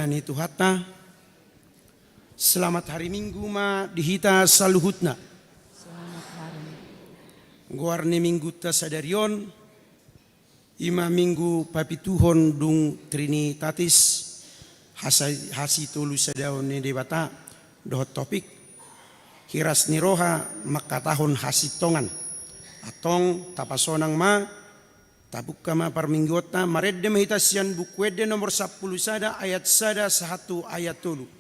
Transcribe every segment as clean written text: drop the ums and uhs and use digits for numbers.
ni Tuhata. Selamat hari Minggu ma dihita saluhutna. Selamat hari. Guarne minggu ta sadarion. Ima minggu papituhon dung Trinitatis. Hasi tulu sadaon ni debata. Dohot topik. Hiras ni roha makatahon hasitongan. Atong tapasonang ma. Tabuk kama parminggota maredde mahitasian bukwede nomor 10 sada ayat sada 1 ayat 3.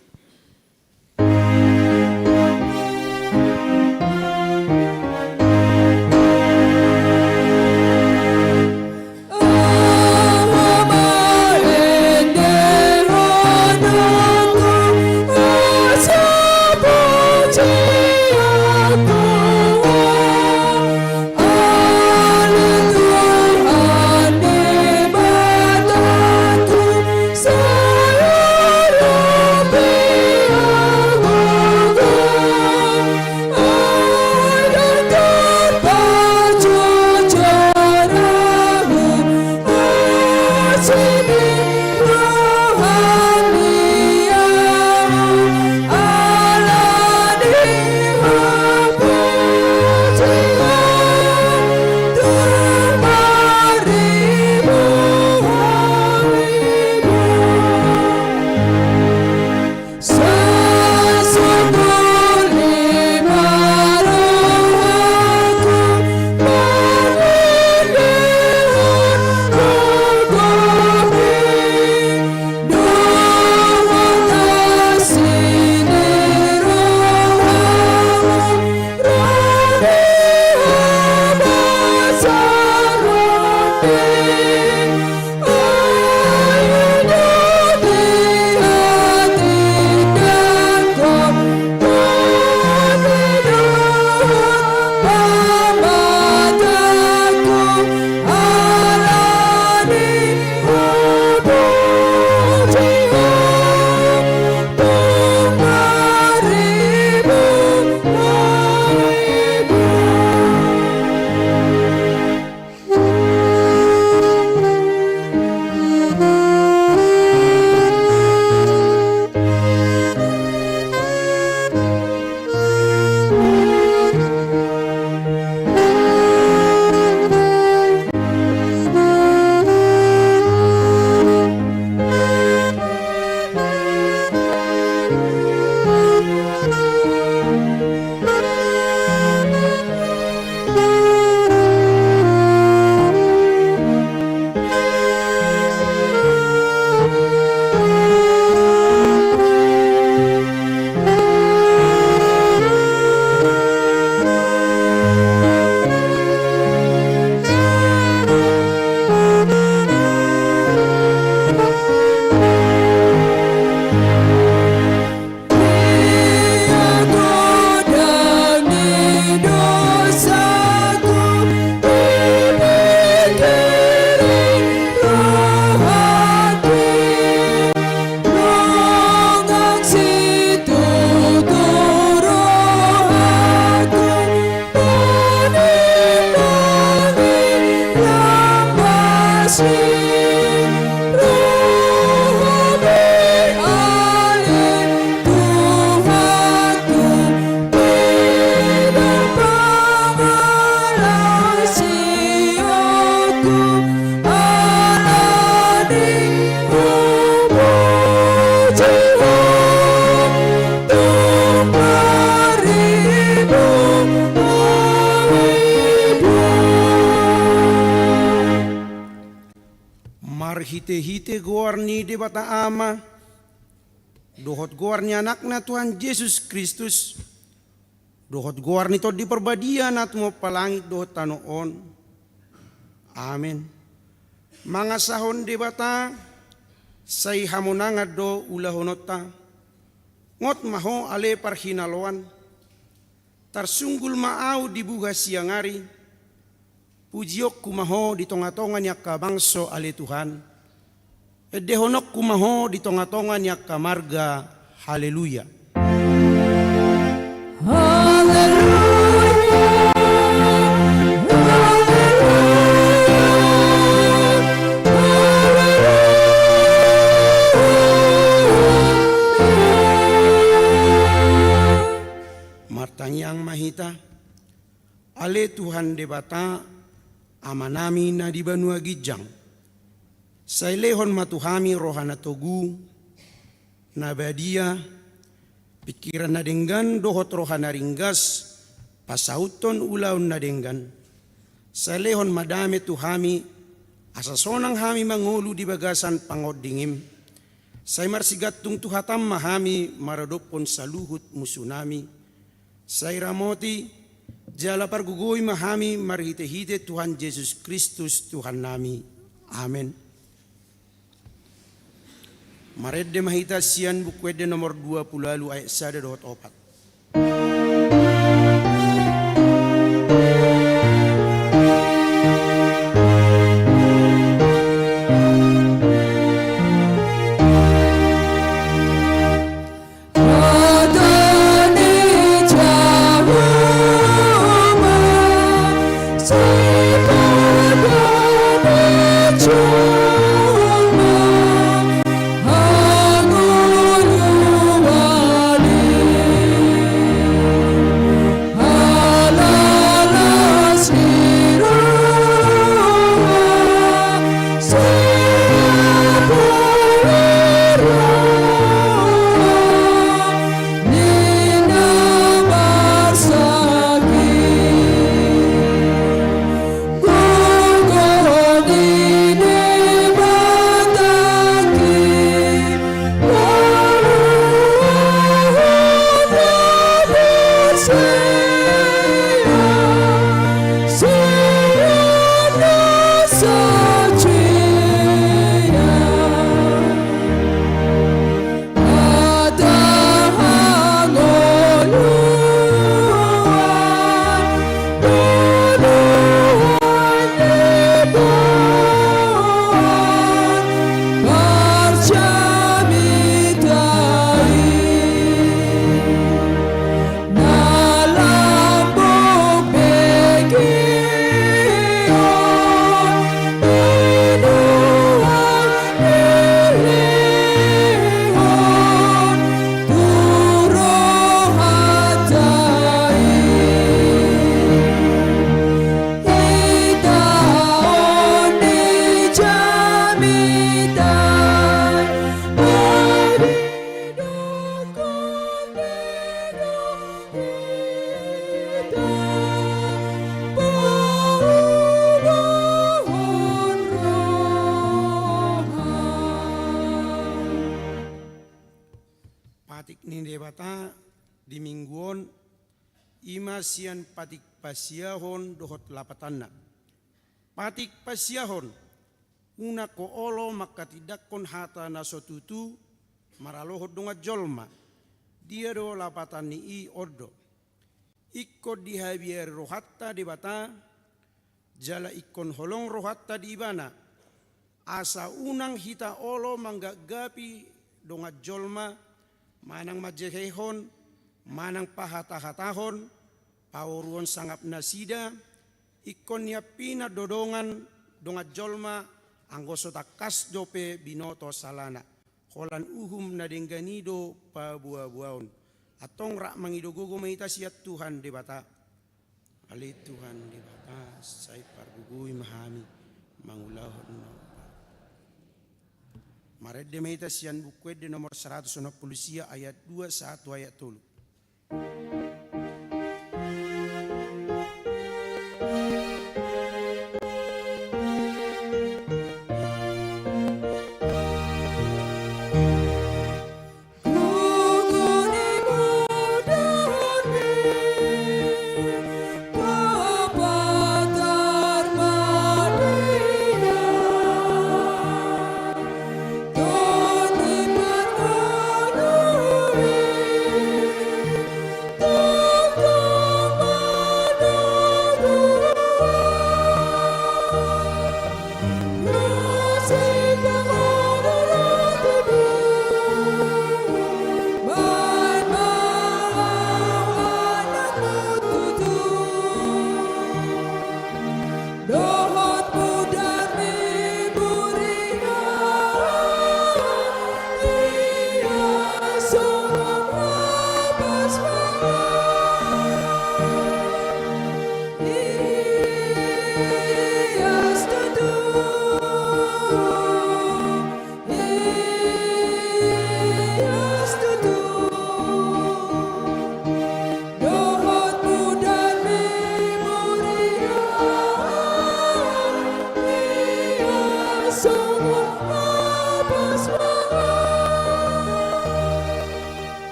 Hite-hite goarni de bata ama. Dohot goarni anakna Tuhan Yesus Kristus. Dohot goarni to di perbadian at mo palangit dohot tanoon. Amen. Mga sahon de bata say hamonangad do ulahonota. Ngot maho ale parhinaloan. Tarsunggul maaw di buga siangari. Pujiok kumaho di tonga-tonga niya kabangso ale Tuhan. Edehonok kumaho di tonga-tonga niya kamarga. Haleluya. Haleluya. Haleluya. Yang mahita, ale Tuhan debata amanami na di banua gijang. Sailehon matuhami rohana togu, nabadia, pikiran na denggan dohot rohana ringgas, pasauton ulaw na denggan. Sailehon madame tuhami, asasonang hami mangulu di bagasan pangodingim. Say marsigatung tuhatam mahami maradopon sa luhut musunami. Say ramoti jala pargugoy mahami marhite-hite Tuhan Yesus Kristus Tuhan nami. Amen. Maredde mahita sian bukwede nomor 20 lalu ayat 1-4. Patik ni debata di mingguon ima sian patik pasiahon dohot lapatanna. Patik pasiahon una ko olo makatidakon hata nasotutu maralohot donga jolma. Dia do lapatan ni i ordo. Ikko di habier rohatta debata jala ikon holong rohatta di ibana. Asa unang hita olo manggagapi donga jolma. Manang majehehon, manang pahata-hatahon, pauruan sangap nasida, ikon pina dodongan, dongat jolma, anggoso takas dope binoto salana. Holan uhum na dengganido pa buah-buahon. Atong rak mangidogogo mahita siat Tuhan debata. Ali Tuhan debata, say pargugui mahami, mangulahon no. Maredde mahita sian bukwede nomor 160 ayat 2-1 ayat 3.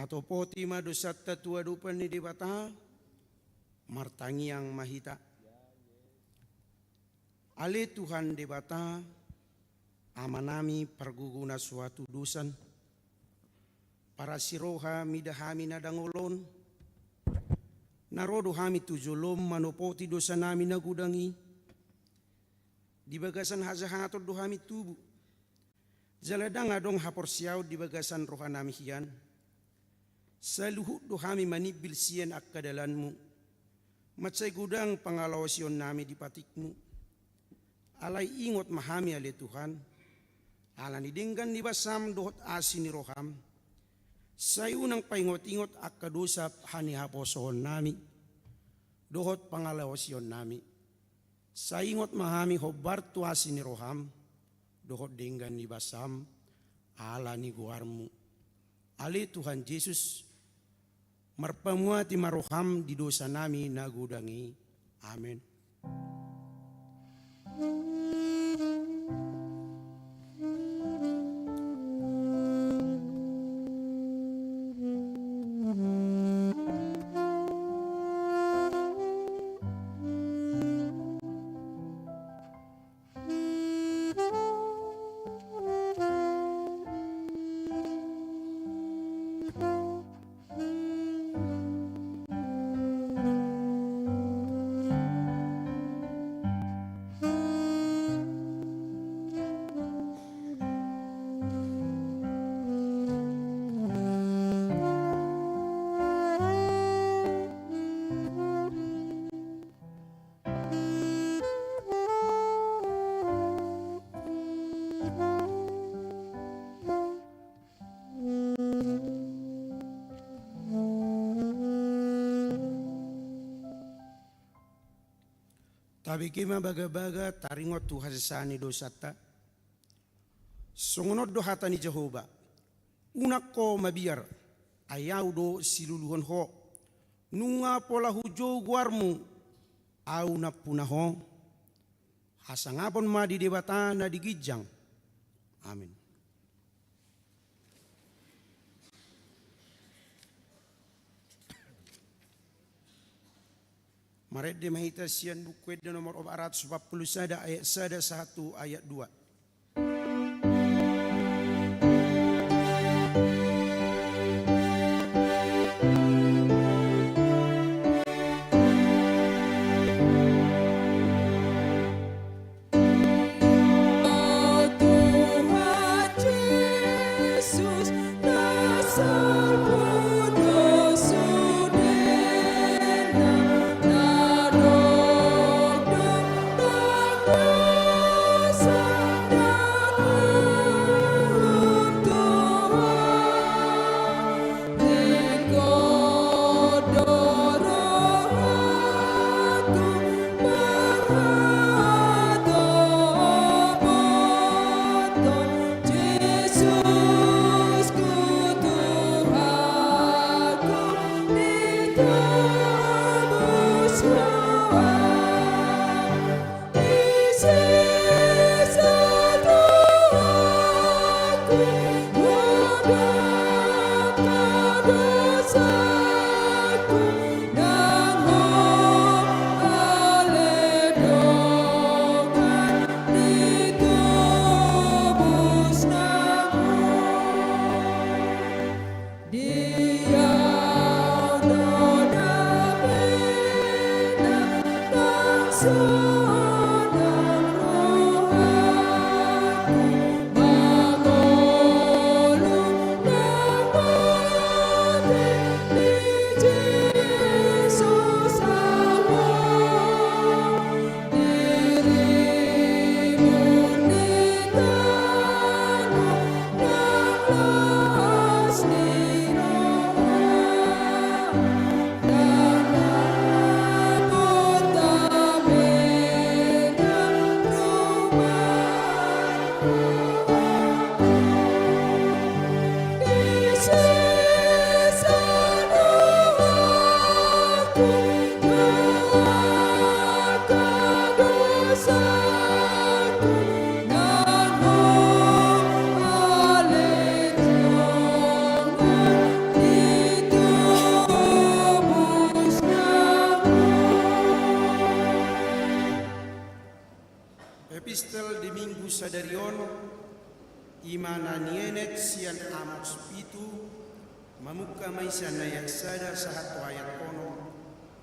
matopoti madosat tatua dupan ni debata martangi yang mahita. Ale Tuhan debata amanami perguguna suatu dosan para siroha midahami nadangolon narodo hami tujolom manopoti dosa nami nagudangi di bagasan hazahator dohami tubu jaladang adong hapor siau di bagasan rohanami hian saluhut dohami manibil sian akkadalanmu macai gudang pangalawasion nami di patikmu alai ingot mahami ale Tuhan alani denggan di basam dohot asini roham sayunang paingot-ingot akkadusap hani haposohon nami dohot pangalawasion nami saingot mahami hobar tuasi ni roham dohot denggan ni basam ala ni guarmu ali Tuhan Yesus marpamuati maroham di dosa nami nagudangi amin. Tabi kima baga-baga taringot tu hasani dosata. Songonot do hatani Jehovah. Unak ko mabiar. Ayaw do siluluhon ho. Nunga pola hujo guarmu. Au na punaho. Hasangapon ma di debata na digijang. Amin. Maret de mahita sian buku de nomor 440 ayat 1 ayat 2. Imana nienet sian amok spitu mamuka maisana yang sada satu ayat kono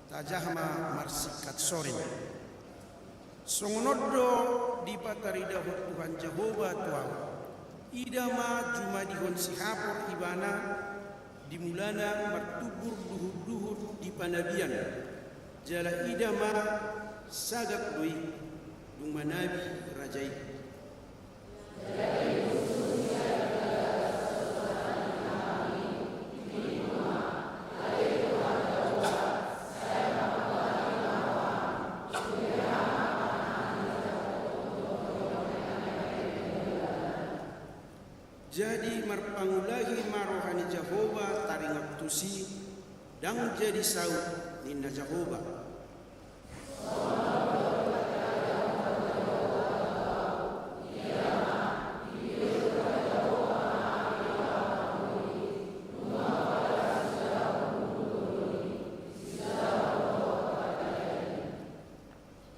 tajahma marsikat sorin. Songonodo di patarida Tuhan Jehovah Tuhan. Idama juma dihon sihapor ibana dimulana bertubur duhur-duhur di panabian. Jala idama sagak doi dung manabi rajai. Jadi marpangulahi marohani Jehovah taringat tusi dan jadi saut ninna Jehovah.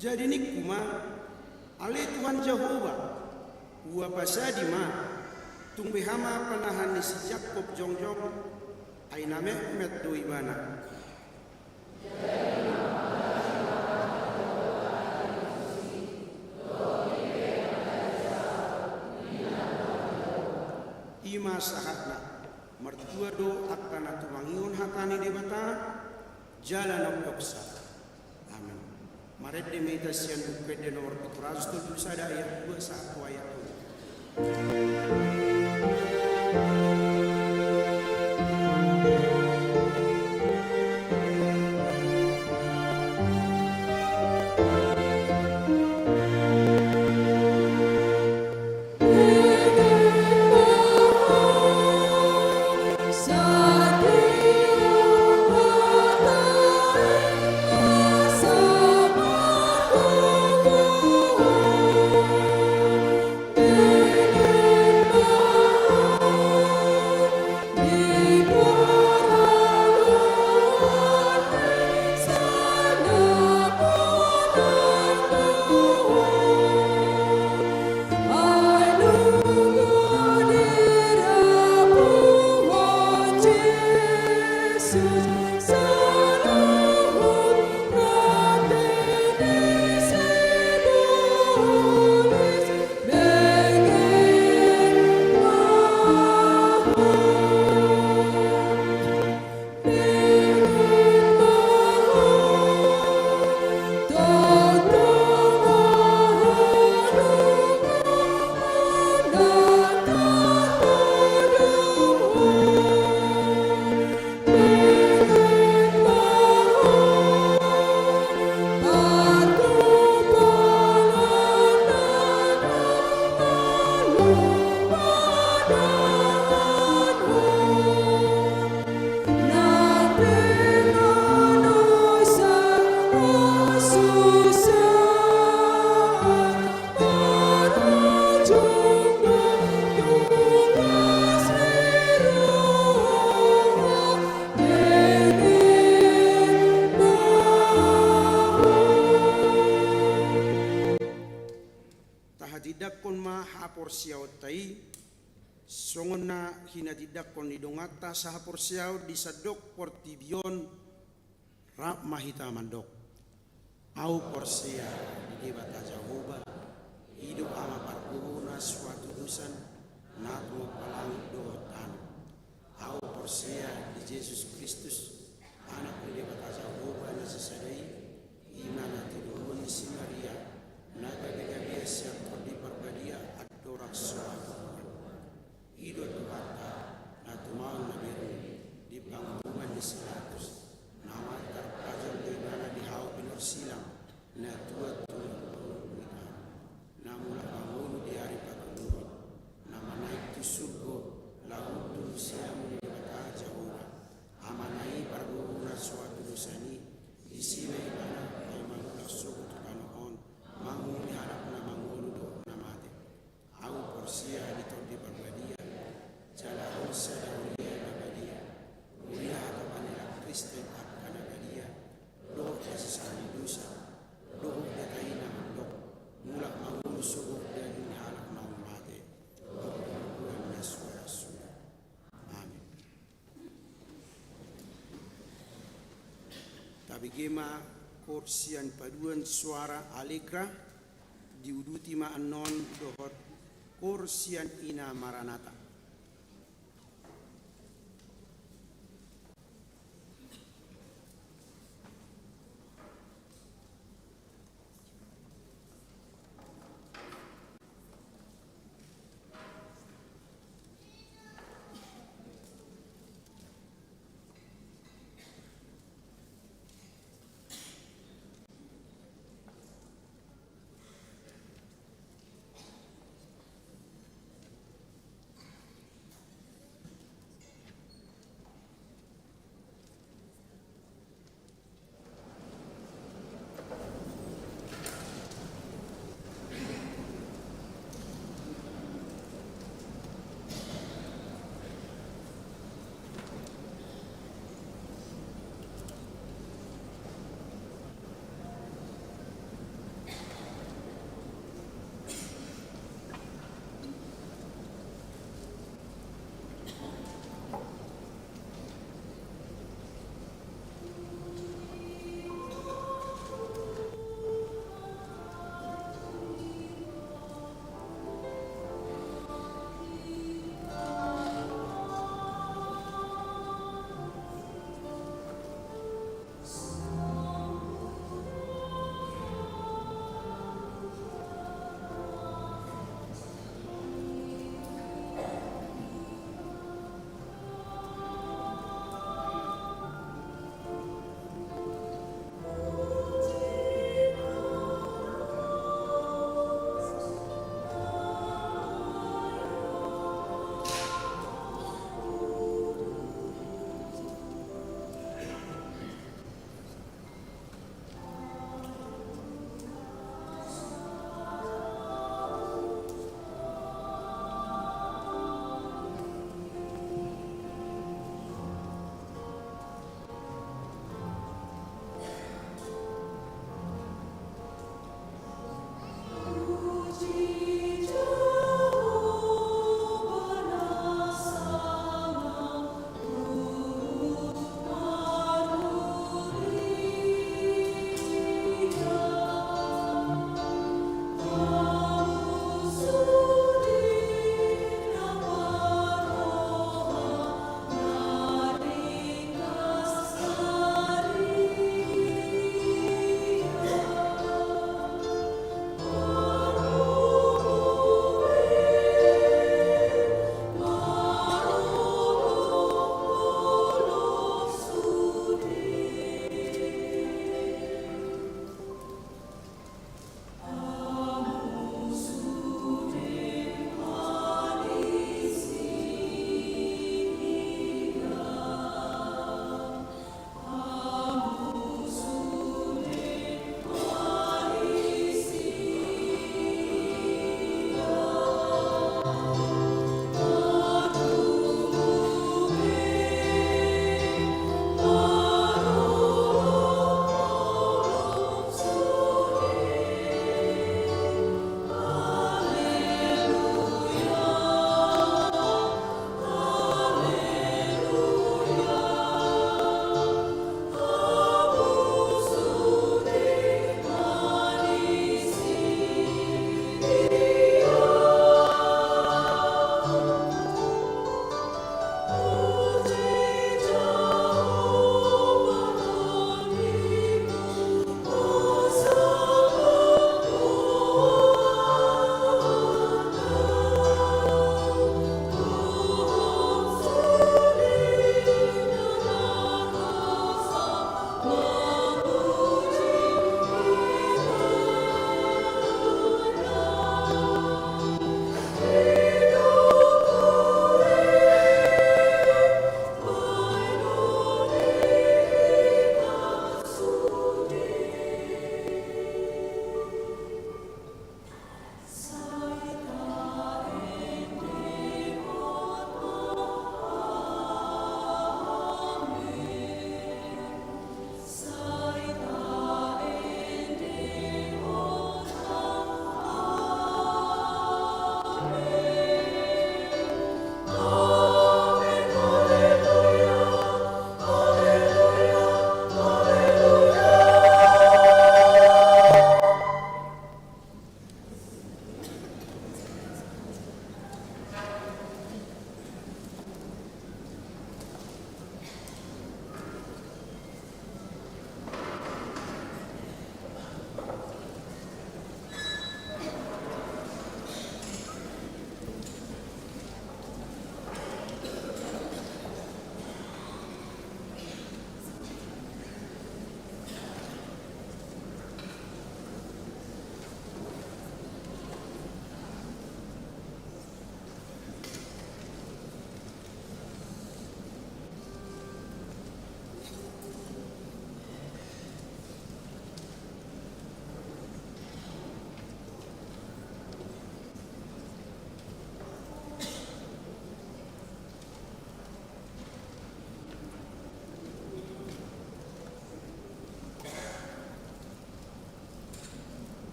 Jadi nikuma ale Tuhan Jehovah ua pasadi ma tumbe hama panahan ni si Jakob jongjong ay namet do ibana. Ima sahatna mertua do akan atumangion hatani debata jalan oksa. Amin. Maret de meditación buku de nomor 407 ayat 21 ayat 2. Siaw tai songon na hinatidak kon idongata sa hapor siaw di sadok portibion rap mahita mandok au porsia di debata Jehovah hidup ama parguna suatu dusan naku palang dotan au porsia di Yesus Kristus anak di debata Jehovah na sesadai iman atiduhun si Maria naga dega siap di perbadia dorak suatu hidup kata natumal nabiru di panggungan di 100 nama terpajang di mana di hau pinur silang natua namun bangun di hari patunur nama naik tu surga laut tu siam di kata Jehovah amanai perguna suatu dosani di sini mana memang suku tukanon mangun di harap nama ngulu namate au porsia di todi perbadia jala ursa daulia nabadia ulia atau panera Kristen akan nabadia doh kesesani dosa doh dataina mandok mulak mangun subuh dan halak mau mate Tabigema korsian paduan suara Allegra diuduti ma anon dohot korsian ina Maranata.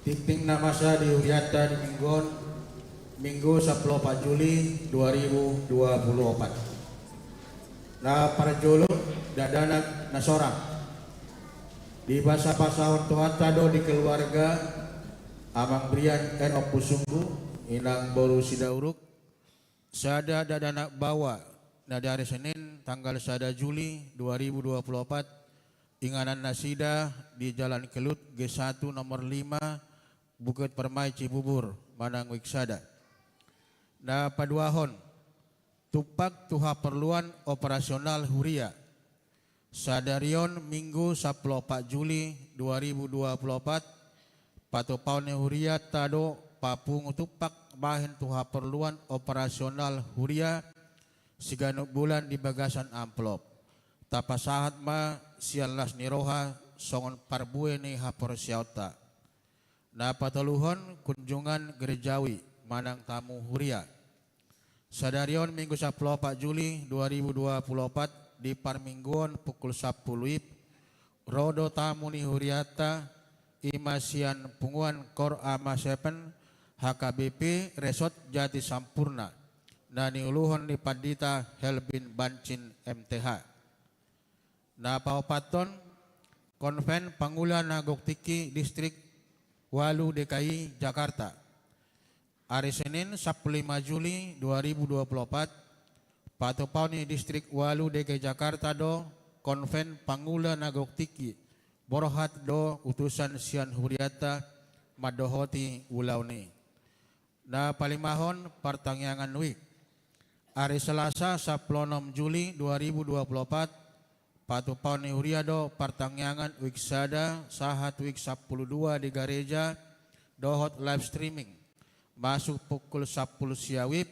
Tiping nama saya di Uriata di Minggon, Minggu 14 Juli 2024. Nah para jolo dadanak nasorang di bahasa Tuhan tado di keluarga amang brian en opusunggu inang boru sidauruk sada dadanak bawa na dari Senin tanggal 1 Juli 2024 inganan nasida di Jalan Kelut G1 nomor 5 Bukit Permai Cibubur Manang Wiksada. Na paduahon tupak tuha perluan operasional huria sadarion Minggu 14 Juli 2024 patopaun huria tado papung tupak bahin tuha perluan operasional huria sigano bulan di bagasan amplop tapasahat ma sialas niroha songon parbue ni hapor siauta na pataluhon kunjungan gerejawi manang tamu huria sadarion Minggu 14 Juli 2024 di Parmingguon pukul 10 rodo tamu ni huriata imasian punguan kor ama sepen HKBP Resort Jati Sampurna na niuluhon ni Pandita Helbin Bancin MTH na paupaton konven Pangulan Nagoktiki Distrik Walu DKI Jakarta hari Senin 15 Juli 2024 patopauni Distrik Walu DKI Jakarta do konven Pangulan Nagoktiki Borohat do utusan sian huriata madohoti ulauni na palimahon pertangyangan wik hari Selasa 16 Juli 2024 patopauni huriado pertangyangan wik sada sahat wik 12 di gereja dohot live streaming masuk pukul 10 siawip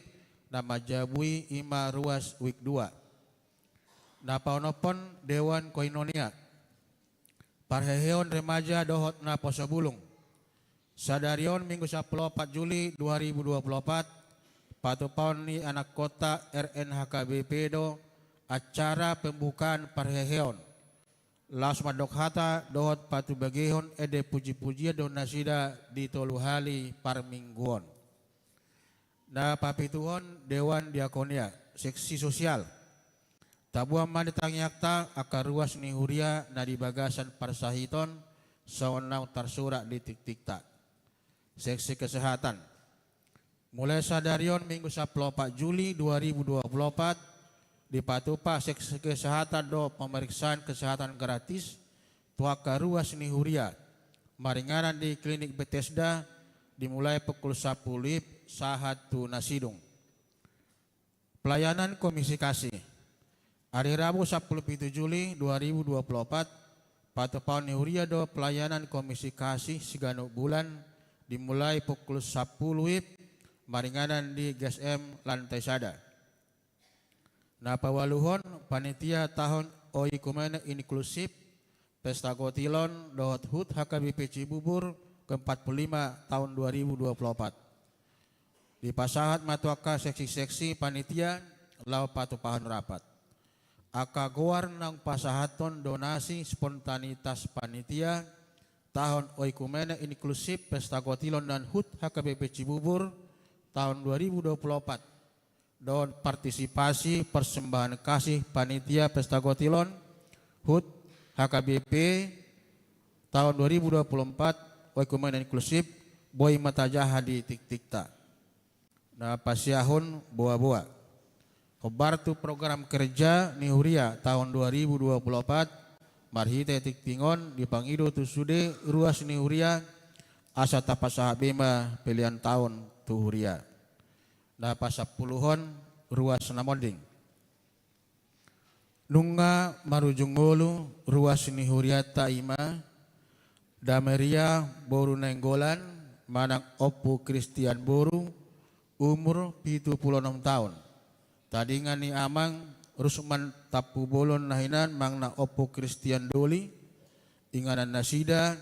nama jabui ima ruas wik 2 na paunopon Dewan Koinonia parheheon remaja dohot na Posobulung sadarion Minggu 14 Juli 2024 patopaun ni anak kota RNHKBP do acara pembukaan parheheon las madokhata dohot patu bagihon ede puji-puji donasida di Toluhali Parmingguon na papituhon Dewan Diakonia seksi sosial tabuam manitangyakta akar ruas ni huria na di bagasan parsahiton sawenau tarsurak di tiktikta seksi kesehatan mulai sadarion Minggu 14 Juli 2024 di patupa seksi kesehatan do pemeriksaan kesehatan gratis tuaka ruas ni huria maringanan di klinik Bethesda dimulai pukul 10 sahat tu nasidung pelayanan komisi kasih hari Rabu 17 Juli 2024 patopaun ni huria do pelayanan komisi kasih sigano bulan dimulai pukul 10 maringanan di GSM lantai sada na pawaluhon panitia tahun Oikumene inklusif pesta gotilon dohot hut HKBP Cibubur ke-45 tahun 2024 di pasahat matuaka seksi-seksi panitia lau patupahan rapat aka goar nang pasahaton donasi spontanitas panitia tahun Oikumene inklusif pesta gotilon dan hut HKBP Cibubur tahun 2024 don partisipasi persembahan kasih panitia pesta gotilon HUT HKBP tahun 2024 Oikumene inklusif boy matajaha di tiktikta na pasiahun boa-boa hobartu program kerja ni huria tahun 2024 marhite tiktingon di pangido tusude ruas ni huria asa tapasaha bema pilihan tahun tu huria na pasapuluhon ruas namonding nunga marujungolu ruas ni huriata ima dameria boru nenggolan manang opu Kristian boru umur 76 tahun tadingan ni amang rusman tapu bolon nahinan mangna opu Kristian doli inganan nasida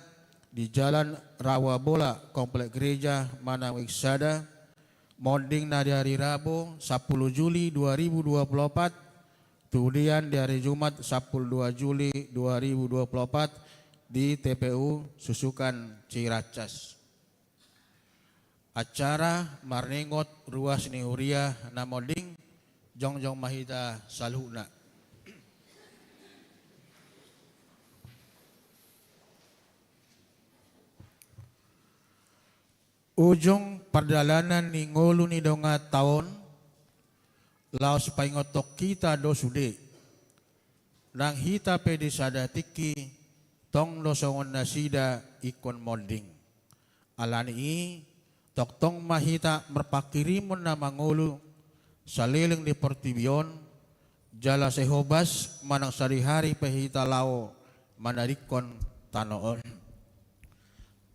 di Jalan Rawa Bola Komplek Gereja Manang Wiksada monding na di hari Rabu 10 Juli 2024 kemudian di hari Jumat 12 Juli 2024 di TPU Susukan Ciracas acara marningot ruas ni Huria namoding jongjong mahita salhuna. Ujung perjalanan ni ngulu ni donga tahun laos paingotok kita do sude nang hita pedi sadatiki tong losongon nasida ikon molding alani i tok tong mahita merpakirimun na mangulu saliling di Portibion jala sehobas manang sari-hari pehita lao manarikon tanoon.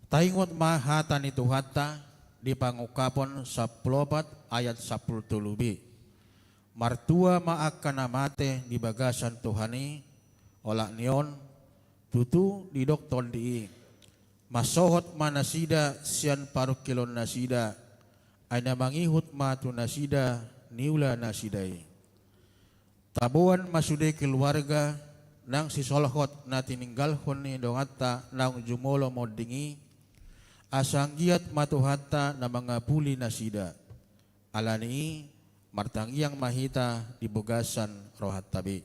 Taingot mahata ni Tuhata di pangukapon sa 14 ayat 10 tulubi. Martua maakan namate di bagasan Tuhani olak nion tutu di dokton di masohot manasida sian paruh kilon nasida ay namangihut matu nasida niula nasidai. Tabuan masude keluarga nang sisolhot na tininggalhon ni dongata nang jumolo modingi asanggiat matuhata na mga puli nasida. Alani martangiang mahita di bugasan rohat tabi.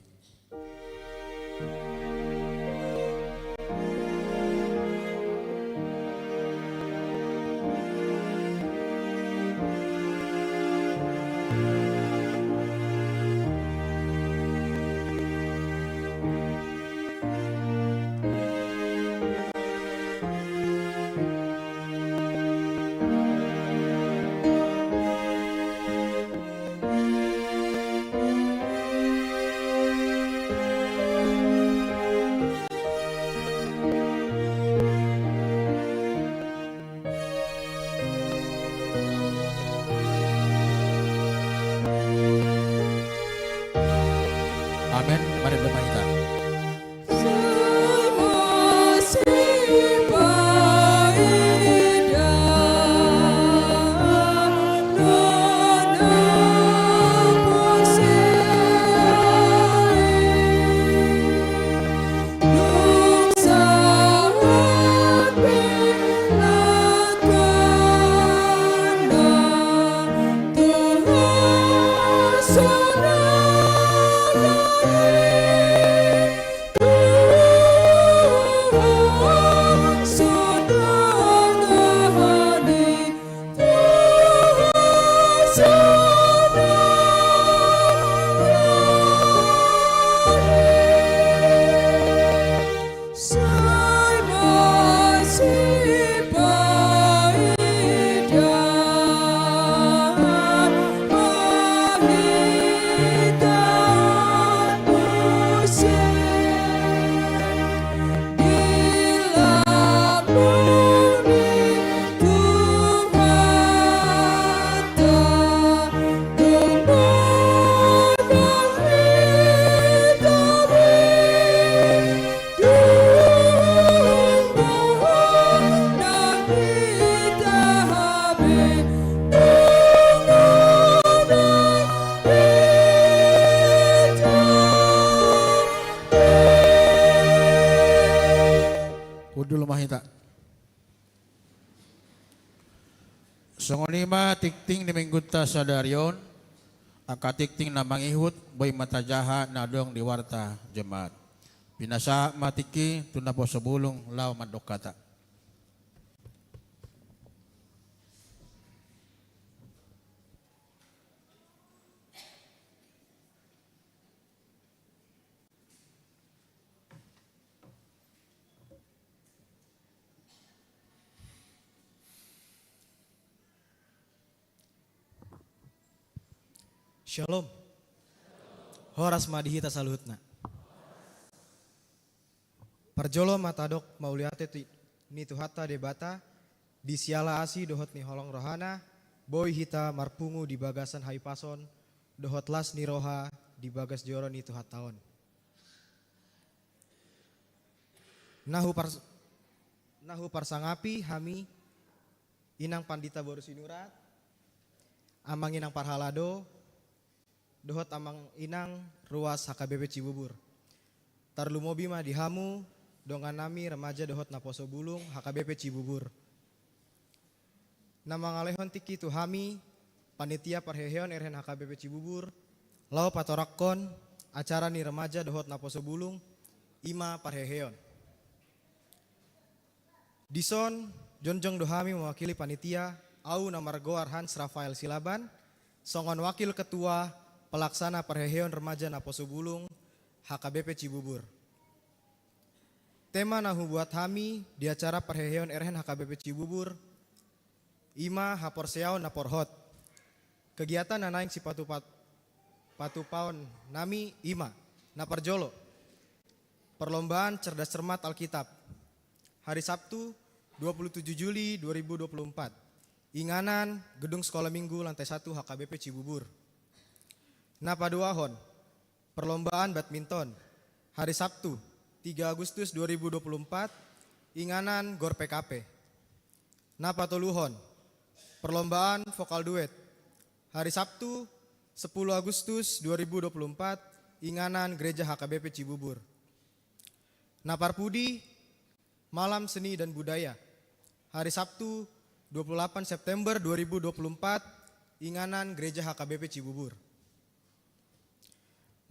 Amin. Mari berdoa kita. Udul mahita. Songonima tikting di mingguta sadarion aka tikting na mangihut boy matajaha na dong di warta jemaat. Pinasa matiki tunapo sebulung lao madokata. Shalom. Horas madihita saluhutna. Parjolo matadok mauliate ni tuhata debata di siala asi dohot ni holong rohana boy hita marpungu di bagasan haipason dohot las ni roha di bagas joro ni tuhat taon. Nahu parsangapi hami inang pandita borusinurat amang inang parhalado dohot amang inang ruas HKBP Cibubur. Tarlumobi mah dihamu dongan nami remaja dohot naposo bulung HKBP Cibubur. Nama ngalehon tiki tu hami, panitia parheheon RN HKBP Cibubur, lau patorakon, acara ni remaja dohot naposo bulung, ima parheheon. Dison, jonjong dohami mewakili panitia, au namargo Hans Rafael Silaban, songon wakil ketua pelaksana parheheon remaja naposo bulung, HKBP Cibubur. Tema nahu buat hami di acara parheheon RN HKBP Cibubur, ima hapor seau napor hot. Kegiatan nanaing si patu paun nami ima naparjolo. Perlombaan cerdas cermat Alkitab. Hari Sabtu 27 Juli 2024. Inganan Gedung Sekolah Minggu lantai 1 HKBP Cibubur. Napaduahon. Perlombaan badminton. Hari Sabtu 3 Agustus 2024. Inganan Gor PKP. Napatoluhon. Perlombaan vokal duet. Hari Sabtu 10 Agustus 2024. Inganan Gereja HKBP Cibubur. Naparpudi Malam Seni dan Budaya. Hari Sabtu 28 September 2024. Inganan Gereja HKBP Cibubur.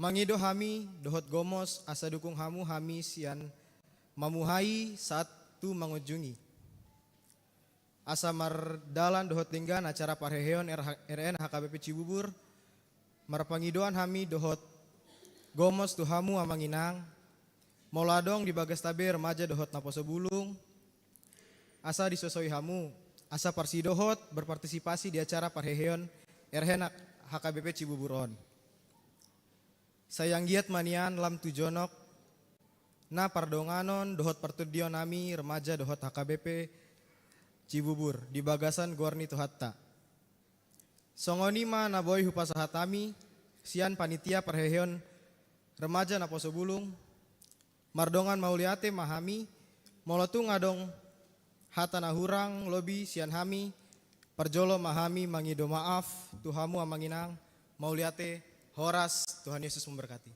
Mangido hami dohot gomos asa dukung hamu hami sian mamuhai saat tu mengunjungi. Asa mardalan dohot tinggan acara parheheon RN HKBP Cibubur. Marpangidoan hami dohot gomos tu hamu amanginang. Moladong di bagas tabe remaja dohot naposo bulung. Asa disosoi hamu. Asa parsidohot berpartisipasi di acara parheheon RN HKBP Cibuburon. Sayang giat manian lam tujonok na pardonganon dohot pertudion nami remaja dohot HKBP Cibubur di bagasan Gorni Tuhatta. Songonima naboy hupasahatami sian panitia perheheon remaja naposo bulung. Mardongan mauliate mahami molotung ngadong hata nahurang lobi sian hami perjolo mahami mangido maaf tuhamu amanginang mauliate Horas, Tuhan Yesus memberkati.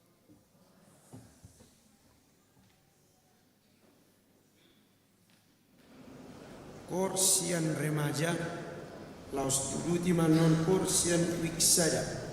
Korsian remaja, laus tuduti manon korsian wiksada.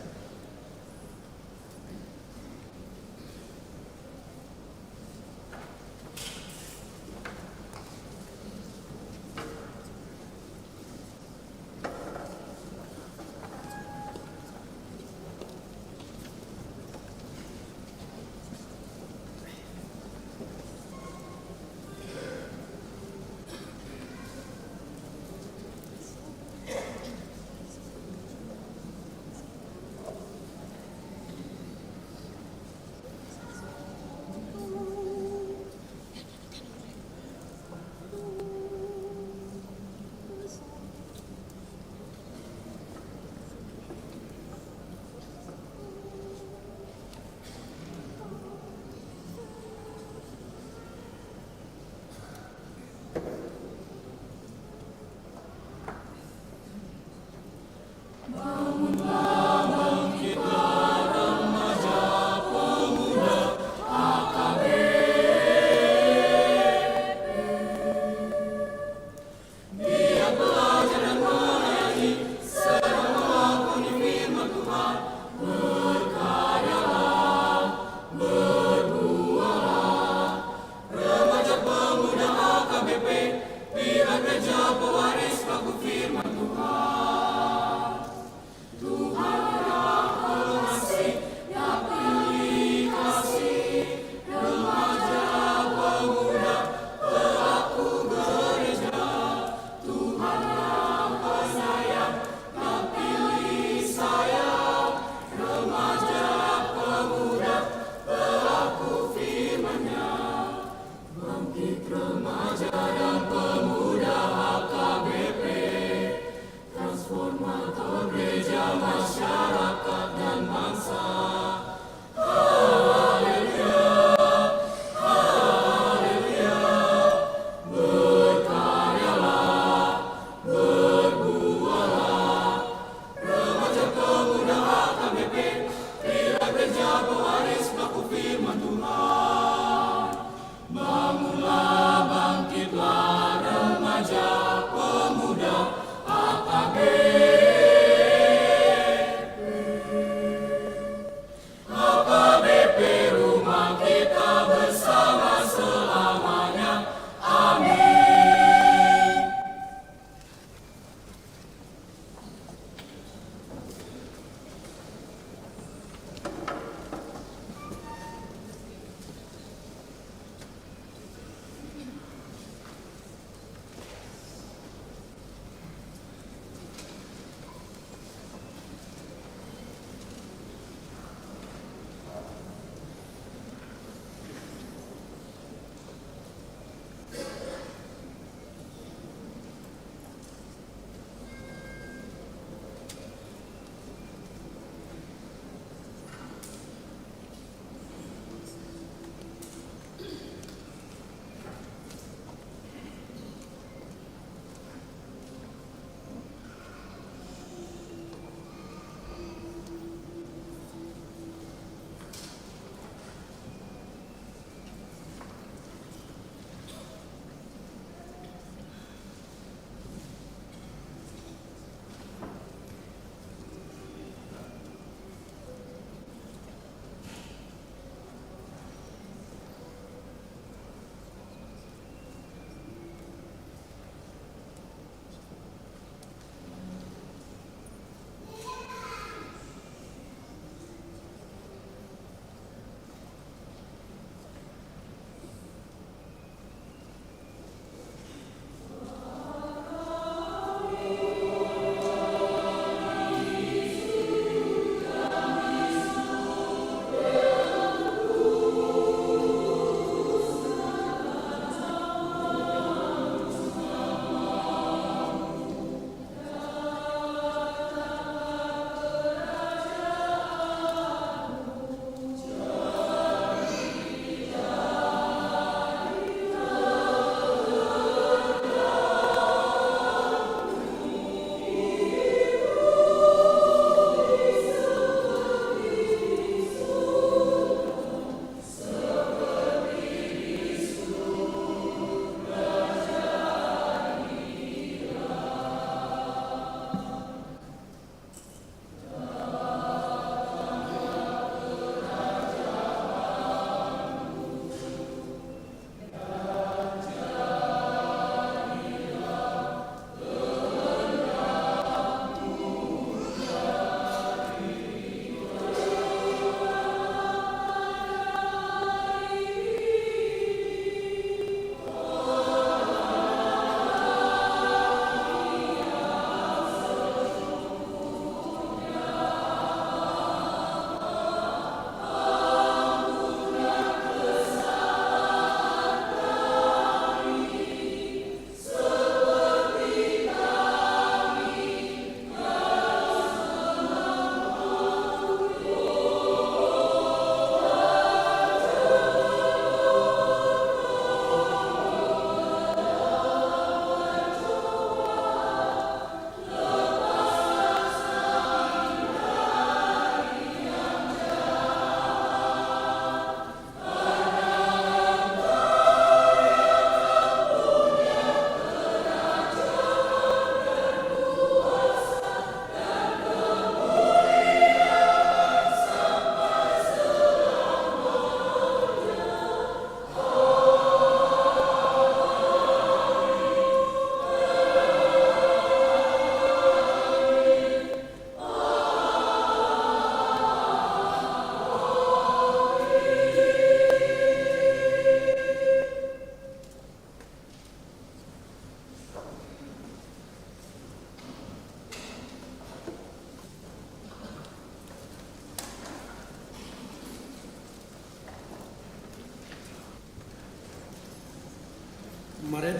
Remaja dan pemuda HKBP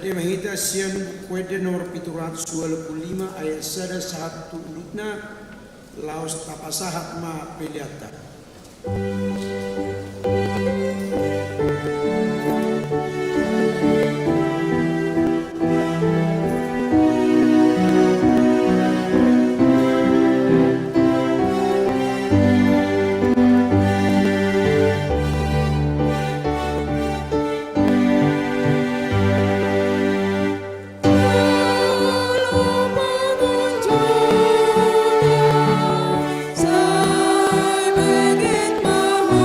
Tadi mahita sian kuede nomor 725 ayat 1 ulutna laos tapasahat ma peliata. Sai begit mahal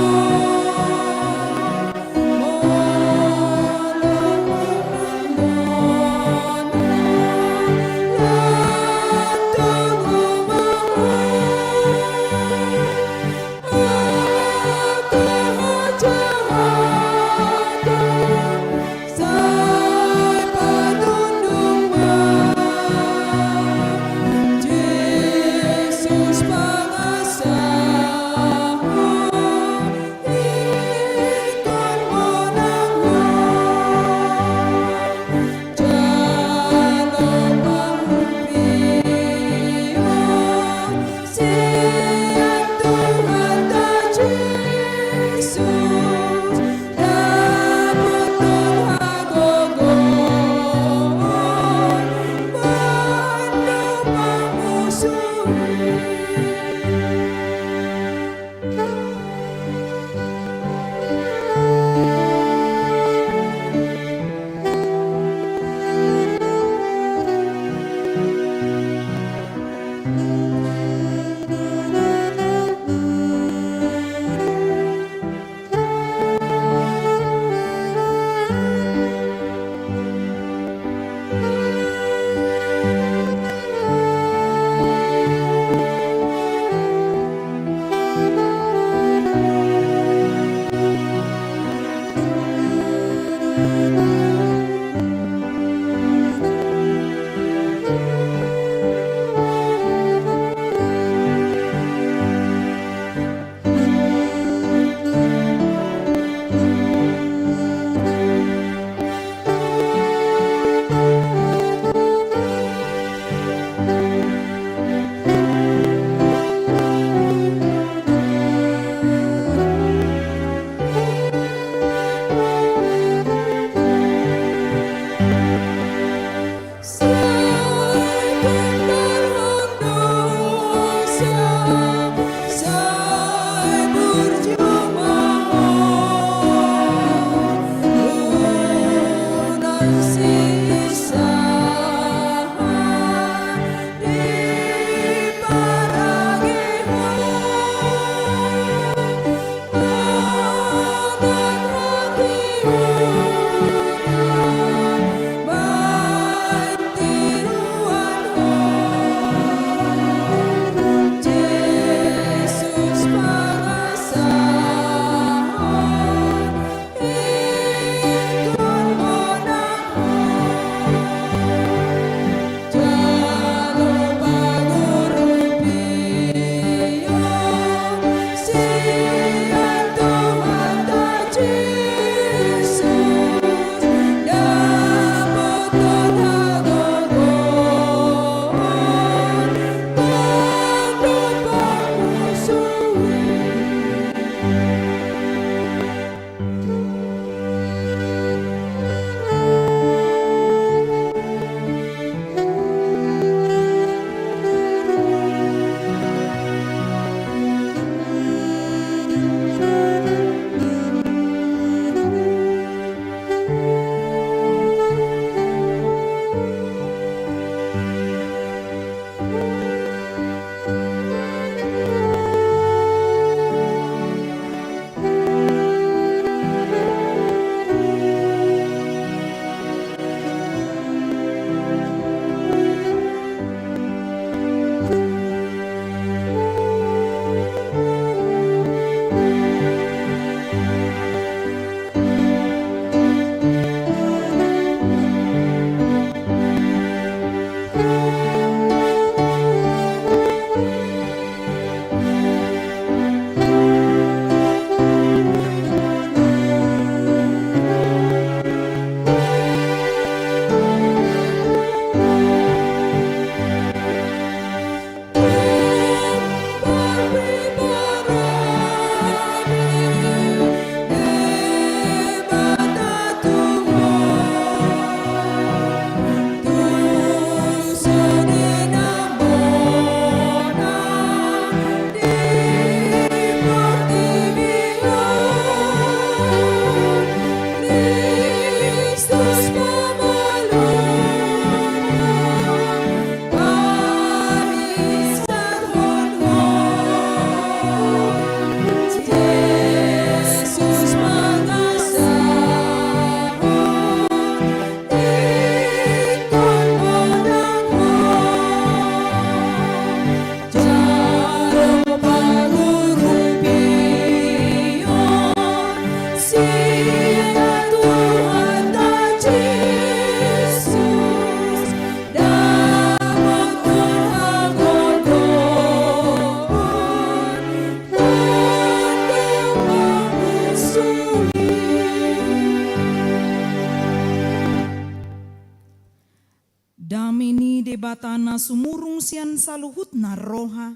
Damini debatana sumurung sian saluhut na roha.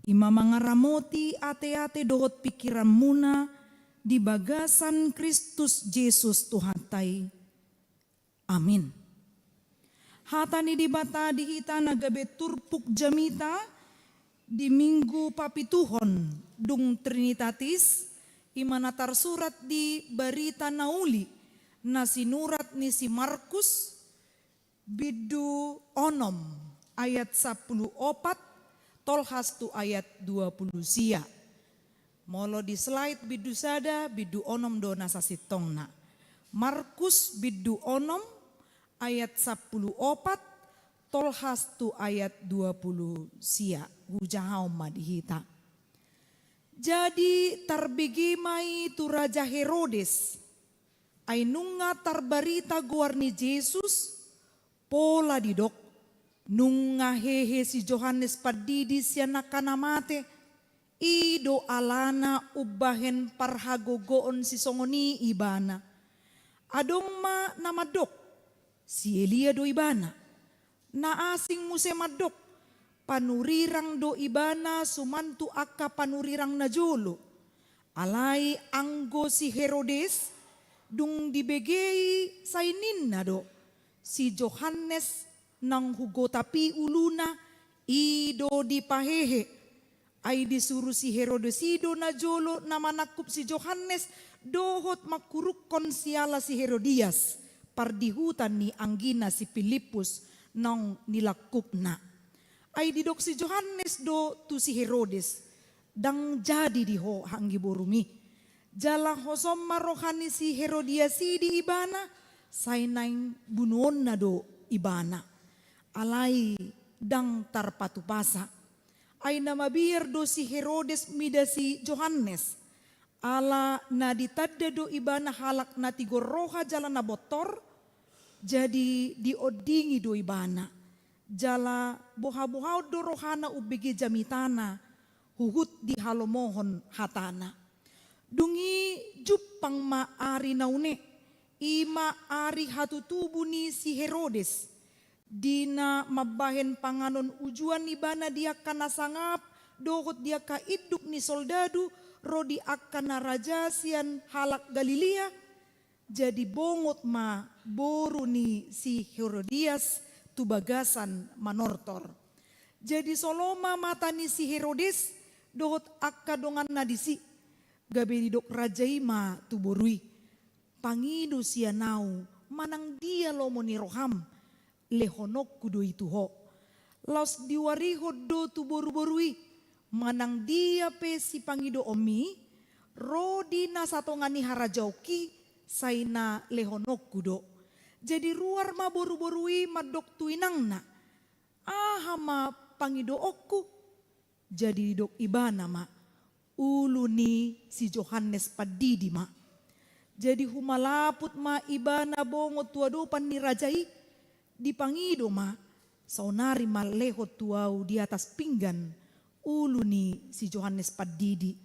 Ima mangaramoti ate-ate dohot pikiran muna di bagasan Kristus Yesus Tuhatai. Amin. Hatani di bata di hita nagabe turpuk jamita di minggu papituhon dung Trinitatis imanatar surat di berita nauli na sinurat ni si Markus bidu onom ayat 14 tolhas tu ayat 20 sia. Molo di slide bidu sada bidu onom dona sasitongna. Markus bidu onom ayat 14 tolhas tu ayat 20 sia. Hujahau madihita. Jadi tarbigi mai tu Raja Herodes. Ainunga tarbarita guarni Yesus pola didok. Nunga hehe si Johannes Padidi siya nakanamate. Ido alana ubahen parhagogoon si songoni ibana. Adong ma namadok si Elia do ibana. Naasing muse madok panurirang do ibana sumantu akka panurirang na jolo. Alay anggo si Herodes dung dibegei sainin na do. Si Johannes nang hugo tapi uluna ido dipahehe. Ay disuruh si Herodesido na jolo na manakup si Johannes dohot makurukon siala si Herodias. Pardihutan ni anggina si Filipus nang nilakup na. Ay didok si Johannes do tu si Herodes. Dang jadi diho hanggi borumi. Jala hosom marohani si Herodiasi di ibana. Sainaing bunuon na do ibana. Alay dang tarpatupasa. Ay namabir do si Herodes mida si Johannes. Ala na ditadda do ibana halak na tigoroha jala na botor. Jadi diodingi do ibana. Jala boha-boha do rohana ubigi jamitana. Huhut di halomohon hatana. Dungi jupang maari naune. Ima ari hatutubu ni si Herodes. Dina mabahen panganon ujuan ibana dia kana sangap. Dohot dia ka iduk ni soldadu. Rodi akana raja sian halak Galilea. Jadi bongot ma boru ni si Herodias tu bagasan manortor. Jadi soloma mata ni si Herodes. Dohot akka dongan nadisi. Gabe didok raja ima tu borui. Pangidu siya nau, manang dia lomo ni roham, lehonok kudo itu ho. Laos diwariho do tu boru-borui, manang dia pe si pangido omi, rodi na satongani harajauki, saina lehonok kudo. Jadi ruar ma boru-borui madok tuinang na, ma pangido oku, jadi dok ibana ma, ulu ni si Johannes Padidi ma. Jadi humalaput ma ibana bongot tuadopan ni rajai dipangido ma saunari maleho tuau di atas pinggan ulu ni si Johannes Padidi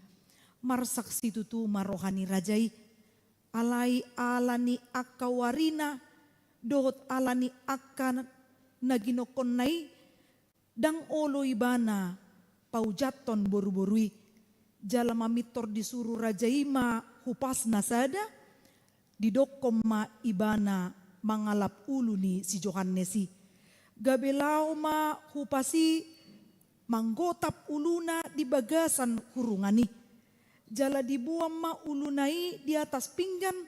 marsak situ tu marohani rajai alai alani akawarina dohot alani akan naginokon nai dang olo ibana paujaton boru-borui jala mamitor disuruh rajai ma hupas nasada didokom ma ibana mangalap ulu ni si Johannesi. Gabelau ma hupasi manggotap uluna di bagasan hurungani. Jala dibuang ma ulunai di atas pinggan.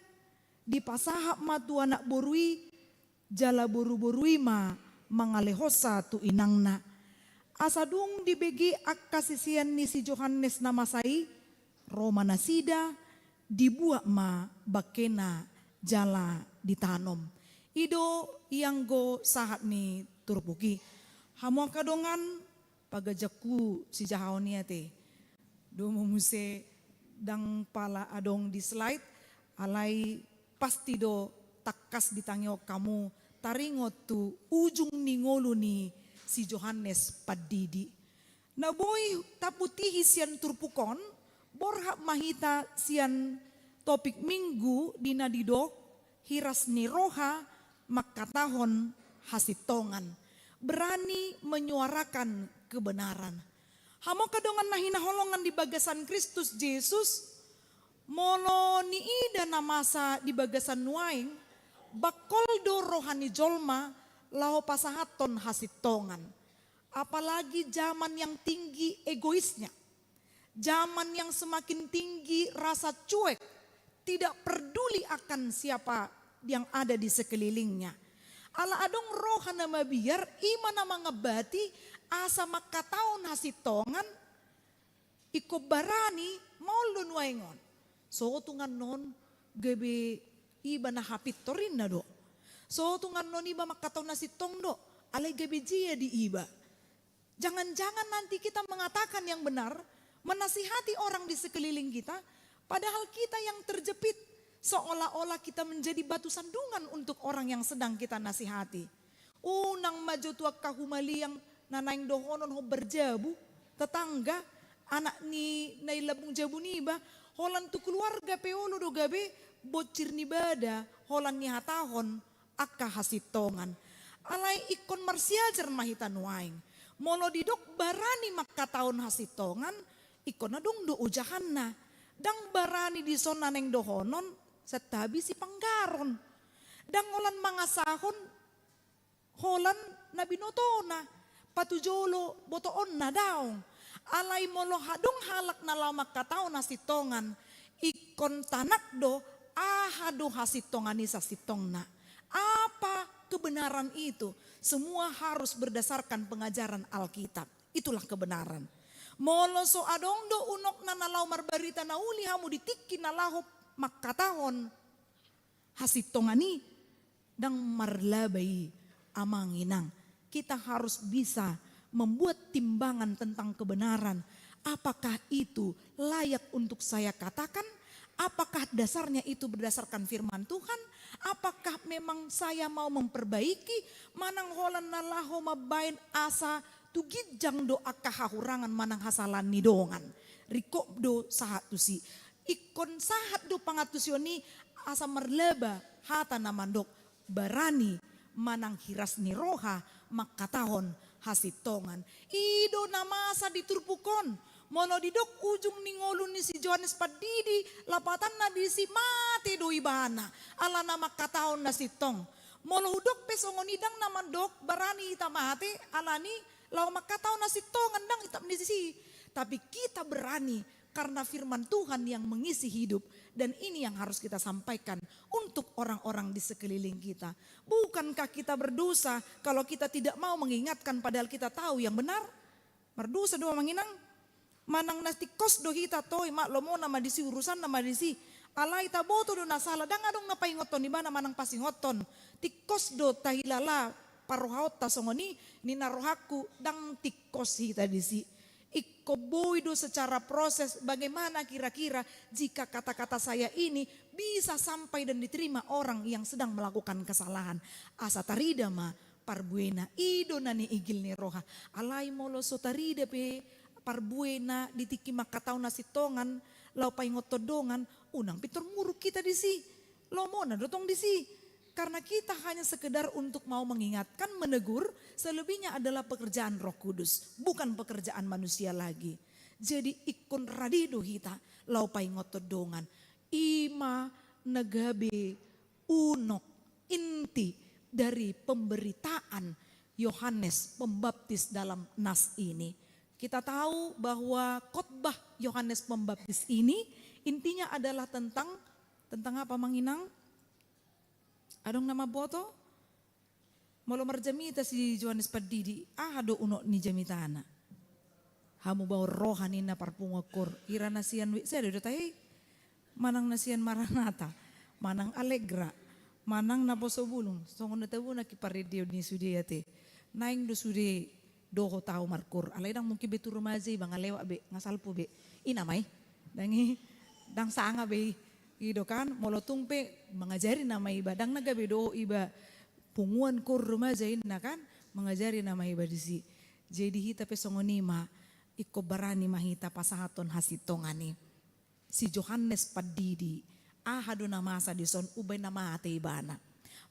Dipasahap ma tu anak borui. Jala boru-borui ma mangalehosa tu inangna. Asadung dibegi akkasisian ni si Johannes namasai. Roma nasida. Dibuat ma bakena jala ditanom. Ido yang go sahat ni turpuki. Hamu kadongan pagajaku si jahaonia te. Do mumuse dang pala adong di slide. Alay pasti do takas ditangyo kamu taringot tu ujung ningolu ni si Johannes Padidi. Na boy taputihi sian turpukon. Borhak mahita sian topik minggu di nadidok hiras ni roha makatahon hasitongan. Berani menyuarakan kebenaran. Hamo kadongan nahina holongan di bagasan Kristus Yesus. Molo ni ida namasa di bagasan nuaing. Bakoldo rohani jolma lao pasahaton hasitongan. Apalagi zaman yang tinggi egoisnya. Zaman yang semakin tinggi rasa cuek. Tidak peduli akan siapa yang ada di sekelilingnya. Ala adong rohana mabiar ima nama ngebati asa makataon hasitongan. Iko barani maulun waingon. So tungan non gebe iba na hapit torin na do. So tungan non iba makataon hasitong do. Alay gebe jia di iba. Jangan-jangan nanti kita mengatakan yang benar, menasihati orang di sekeliling kita, padahal kita yang terjepit seolah-olah kita menjadi batu sandungan untuk orang yang sedang kita nasihati. Unang maju tuak kahumali yang nanaing dohonon ho berjabu, tetangga, anak ni nailabung jabu niba, holan tu keluarga peolo do gabe, bocir ni bada, holan ni hatahon, akka hasitongan. Alay ikon marsiajar mahitan waing. Molo didok barani makataon hasitongan, ikon na dong do ujahanna. Dang barani di son naneng dohonon, setabi si panggaron. Dang holan mangasahon, holan na binotona, patujolo botoon na daong. Alay molo hadong halak na lamak kataon hasitongan, ikon tanak do, ahado hasitongan ni sasitong na. Apa kebenaran itu? Semua harus berdasarkan pengajaran Alkitab. Itulah kebenaran. Molo so adong do unok na nalaw marbarita na uli hamu ditiki nalaho makatahon. Hasitongani dang marlabay amanginang. Kita harus bisa membuat timbangan tentang kebenaran. Apakah itu layak untuk saya katakan? Apakah dasarnya itu berdasarkan firman Tuhan? Apakah memang saya mau memperbaiki? Manang holan nalaho mabain asa tugijang do akahahurangan manang hasalan ni dongan. Riko do sahat tu si. Ikon sahat do pangatusioni asa merleba hata namandok. Barani manang hiras ni roha makatahon hasitongan. Ido namasa diturpukon. Mono didok ujung ningolun ni si Johannes Padidi, lapatan na di si mati do ibana, ala nama kataon na si tong. Mono hudok pesongonidang naman dok, barani ita mati, alani, lau makataon na si tong, andang itam ni si. Tapi kita berani karena firman Tuhan yang mengisi hidup. Dan ini yang harus kita sampaikan untuk orang-orang di sekeliling kita. Bukankah kita berdosa kalau kita tidak mau mengingatkan padahal kita tahu yang benar? Berdosa doa menginang. Manang nasti kos do hita toy mak lomo nama disi urusan nama disi alai taboto do nasala dang adong napaingoton di mana manang pasingoton tikos do tahilala parohaot tasongoni ni narohaku dang tikos hita disi ikko boy do secara proses bagaimana kira-kira jika kata-kata saya ini bisa sampai dan diterima orang yang sedang melakukan kesalahan asa tarida ma parbuena ido nani igil ni roha alai molo so tarida pe parbuena ditiki makatau nasi tongan lau paingotodongan unang pitor muruk kita di si lomona dotong di si karena kita hanya sekedar untuk mau mengingatkan menegur selebihnya adalah pekerjaan Roh Kudus bukan pekerjaan manusia lagi jadi ikon radido kita lau paingotodongan ima negabe unok inti dari pemberitaan Yohanes Pembaptis dalam nas ini. Kita tahu bahwa khotbah Yohanes Pembaptis ini intinya adalah tentang apa manginang? Adong nama boto? Molo marjamita si Yohanes Padidi, do uno ni jamitana. Hamu bawa rohani na parpungokor, ira nasian wi, saya udah tahu manang nasian Maranatha, manang Allegra, manang naboso bulung, songon na tabu na kiparedio ni sudiyate, naing do sude. Doho tahu markur, alay dang mungkin betul remaja bang alewa be ngasal po be, inamay, dangi dang sanga be, ido kan, molotung pe mengajari nama iba, dang nagabe doho iba punguan kur remaja ina kan, mengajari nama iba disi, jadi hita pe songonima, iko barani mahita pasahaton hasitongani, si Johannes Padidi, ahado nama asa dison ubay nama ate ibana,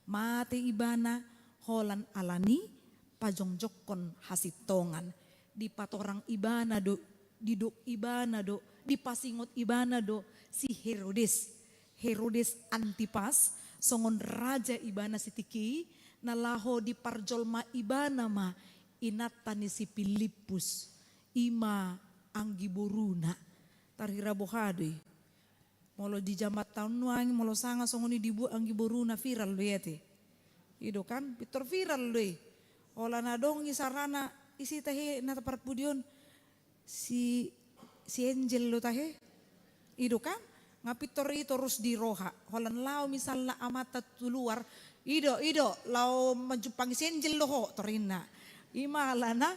mate ibana, holan alani pajongjokon hasitongan. Di patorang ibana do, di dok ibana do, di pasingot ibana do si Herodes. Herodes Antipas, songon raja ibana sitiki, nalaho di parjolma ibana ma, inatani si Filipus, ima anggi boruna, tarhira bohadoy. Molo di jamat tahun nuang, molo sanga songoni dibu anggi boruna viral lo yate. Ido kan, pitor viral lo. Ola na dong isarana isi tahe nata parpudion si Angel lo tahe. Ido kan, ngapitor itu terus di roha. Holan lau misalnya amata tuluar, ido lau menjupang si Angel lo ho torina. Ima alana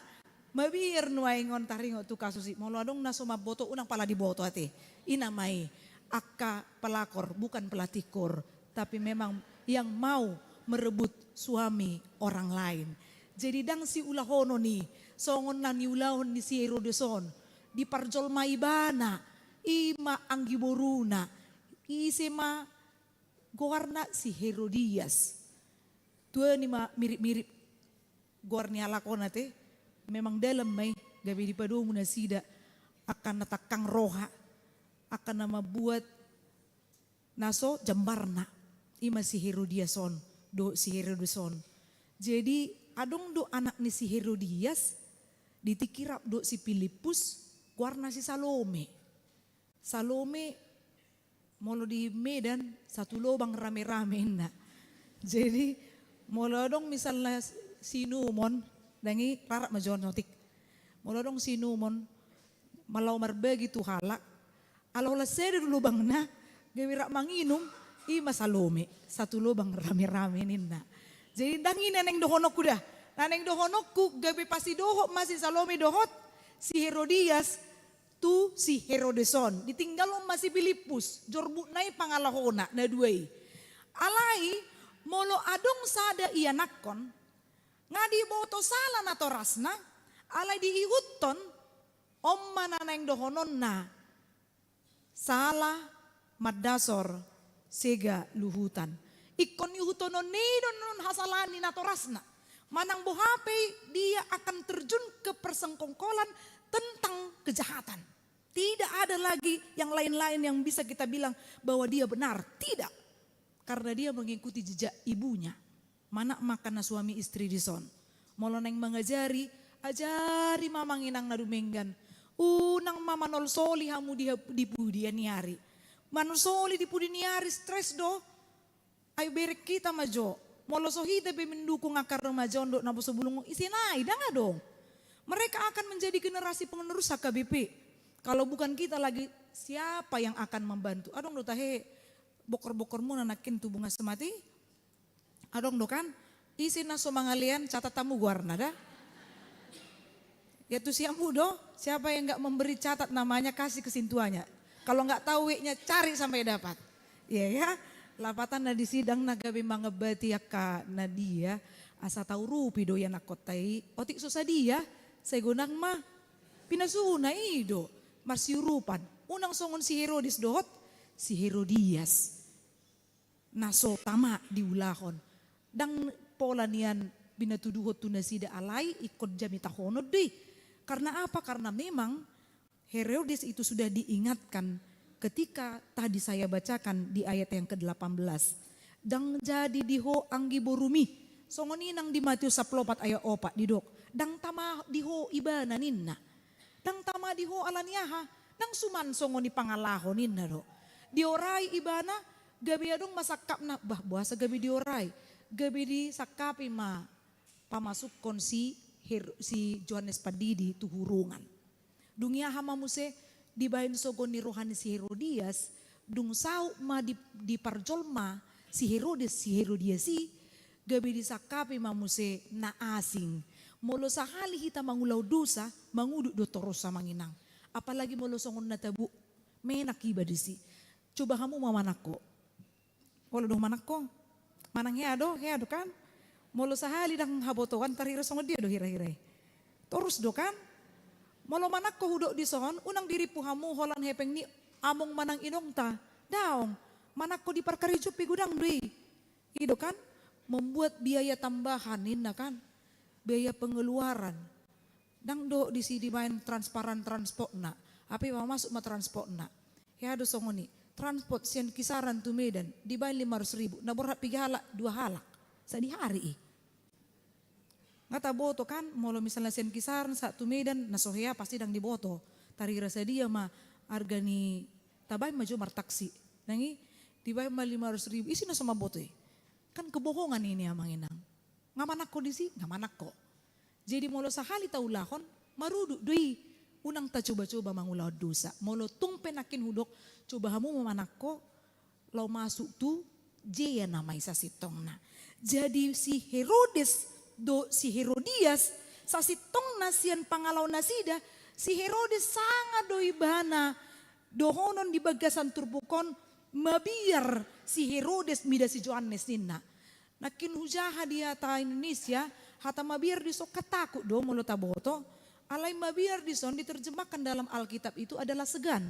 mabir nuaingon taringo tu kasus molo adong naso maboto unang pala diboto ate. Inamai akka pelakor bukan pelatikor, tapi memang yang mau merebut suami orang lain. Jadi dang si ulahono ni songon na ni ulahon ni si Herodeson di parjolma ibana ima anggi boruna isema goarna si Herodias. Tua ni ma mirip-mirip goarni alakona te memang dalam mai gabi di padomu na sida akan natakang roha akan nama buat naso jambarna ima si Herodiason do si Herodeson. Jadi adong do anak ni si Herodias ditikirap do si Filipus warna si Salome. Salome molo di Medan satu lobang rame-rame na. Jadi molo dong misalnya si Numon dangi rarak majon notik. Molo dong si Numon malau marbagi tu halak. Alau la sede dulu bang na, gawirak manginum, ima Salome, satu lubang rame-rame ninna. Jadi dangi neneng dohonokku dah, neneng dohonokku gawi pasti dohok masih Salome dohot, si Herodias tu si Herodeson, ditinggal masih Filipus, jorbut nai pangalahona na duai. Alai molo adong sada iya nakon, ngadi boto salah na torasna, alai diihuton, om mananeng dohonon na. Salah madasor sega luhutan. Ikon yuhutono nedon non hasalani natorasna. Manang bohape dia akan terjun ke persengkongkolan tentang kejahatan. Tidak ada lagi yang lain-lain yang bisa kita bilang bahwa dia benar. Tidak. Karena dia mengikuti jejak ibunya. Mana makan suami istri di son. Moloneng mengajari, ajari mamang inang nadumenggan. Unang mama nol soli hamu di pudian niari. Manol soli di pudian niari stres do. Ayo berek kita majo. Molo sohita be mendukung akar remaja untuk nabu sebelum isinai dah dong. Mereka akan menjadi generasi penerus HKBP. Kalau bukan kita lagi siapa yang akan membantu? Adong do tahe bokor-bokor mu nanakin tu bunga semati. Adong do kan isin naso mangalian catat tamu guarna dah. Ya tuh siamu do, siapa yang nggak memberi catat namanya kasih kesintuannya. Kalau nggak tahu nya cari sampai dapat. Ya, lapatan na di sidang nagabi mga bati ka Nadia asa tahu rupi do ya nakotai. Otik susah dia, saya gunang mah pinasuna ido marsiurupan. Unang songon si Herodes dohot, si Herodias. Naso tama diulahon. Dang pola nian binatuduhot tunasida alai ikut jami tahonod deh. Karena apa? Karena memang Herodes itu sudah diingatkan ketika tadi saya bacakan di ayat yang ke-18. Dang jadi diho anggi borumi. Songoninang di Matius 14 ayat 4 didok. Dang tama diho ibana ninna. Dang tama diho alaniaha. Dang suman songoni pangalaho ninna do. Diorai ibana gabi adong masakap na. Bah buasa gabi diorai. Gabi di sakapi ma pamasuk konsi si Johannes Padidi tu hurungan. Dunia hama muse dibahin sogon ni rohani si Herodias, dung sau ma di parjolma si Herodes si Herodiasi, gabi di sakapi ma muse na asing. Molo sahali hita mangulau dosa, manguduk do toros sa manginang. Apalagi molo songon natabu, menak iba disi. Coba kamu mamanako. Wala do manako. Manang heado kan? Molo sahali dang habotoan tarira songon dia do hira-hirai. Terus do kan? Molo manak ko hudok di son, unang diri puhamu holan hepeng ni among manang inong ta. Daong, manak ko di parkarijup gudang dui. Ido kan? membuat biaya tambahan ini kan, biaya pengeluaran. Dang do di sini main transparan transport nak, apa yang masuk ma transport nak. Ya do songoni, transport sian kisaran tu Medan, dibayar 500.000, na berhak 3 halak, 2 halak, sadi hari. Ngata boto kan, molo misalnya sian kisaran satu Medan, na sohea pasti dang diboto. Tari rasa dia mah harga ni tabay maju martaksi. Nangi dibayar mah 500.000, isi na sama boto. Kan kebohongan ini amang inang. Ngamanak ko di si, ngamanak ko. Jadi molo sahali taulahon, marudu doi unang ta coba-coba mangulau dosa. Molo tung penakin hudok, coba hamu mamanak ko, lau masuk tu, jaya nama isa sitong na. Jadi si Herodes, si Herodias, sa sitong na siyan pangalaw na sida, si Herodes sangat doi bana, dohonon di bagasan turbukon, mabiar si Herodes mida si Johannes nina. Nakin hujaha dia ta Indonesia, hata mabiar di so katakut do mulut taboto. Alai mabiar di son diterjemahkan dalam Alkitab itu adalah segan.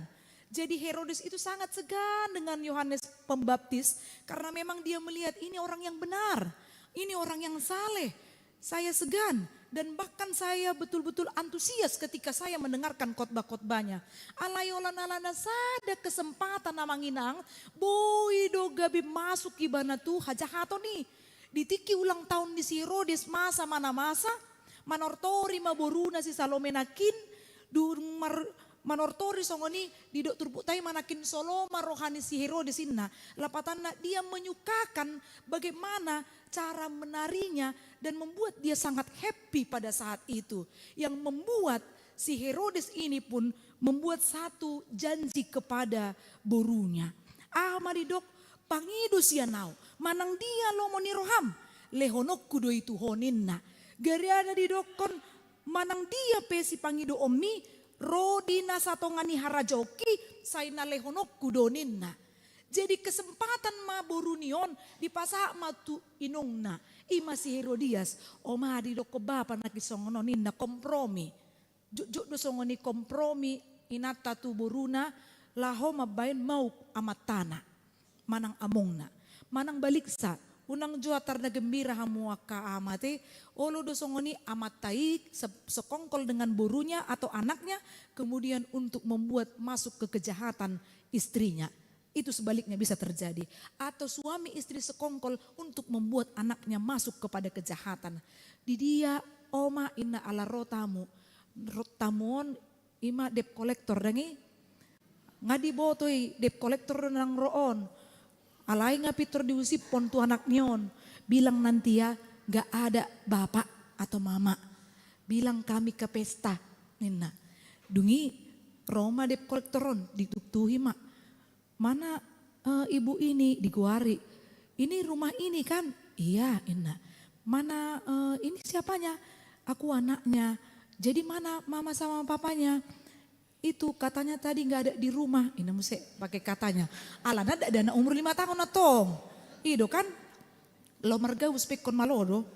Jadi Herodes itu sangat segan dengan Yohanes Pembaptis karena memang dia melihat ini orang yang benar, ini orang yang saleh. Saya segan dan bahkan saya betul-betul antusias ketika saya mendengarkan khotbah-khotbahnya. Alayolan alana sada kesempatan namanginang, boy do gabi masuk ibana tu hajahato nih. Ditiki ulang tahun di si Herodes masa mana masa, manortori maboruna si Salome nakin, manortori songoni didok turputai manakin soloma rohani si Herodes inna. Lapatan dia menyukakan bagaimana cara menarinya dan membuat dia sangat happy pada saat itu. Yang membuat si Herodes ini pun membuat satu janji kepada borunya. Maridok pangido siya nau, manang dia lo moni roham, lehonok kudo itu honinna. Gariana di dokon, manang dia pesi pangido omi, rodina satongani harajoki, saina lehonok kudoninna. Jadi kesempatan ma borunion di pasak matu inungna, ima si Herodias, oma di doko bapa nakisongononin na kompromi. Juk do songoni kompromi inata tu boruna, laho mabayin mau amatana. Manang among na, manang baliksa, unang juatar na gembira hamua ka amate, olo dosongoni amatai sekongkol dengan burunya atau anaknya, kemudian untuk membuat masuk ke kejahatan istrinya. Itu sebaliknya bisa terjadi. Atau suami istri sekongkol untuk membuat anaknya masuk kepada kejahatan. Di dia, oma inna ala rotamu, rotamon ima debt collector dangi, ngadi botoi debt collector nang roon. Alay nga Peter diusip pon tu anak niyon. Bilang nanti ya gak ada bapak atau mama. Bilang kami ke pesta. Nina. Dungi Roma dep kolektoron dituktuhi mak. Mana ibu ini diguari. Ini rumah ini kan? Iya Ina. Mana ini siapanya? Aku anaknya. Jadi mana mama sama papanya? Itu katanya tadi nggak ada di rumah. Ini mesti pakai katanya. Alana ada dana umur 5 tahun atong. Itu kan lo marga uspek kon malodo.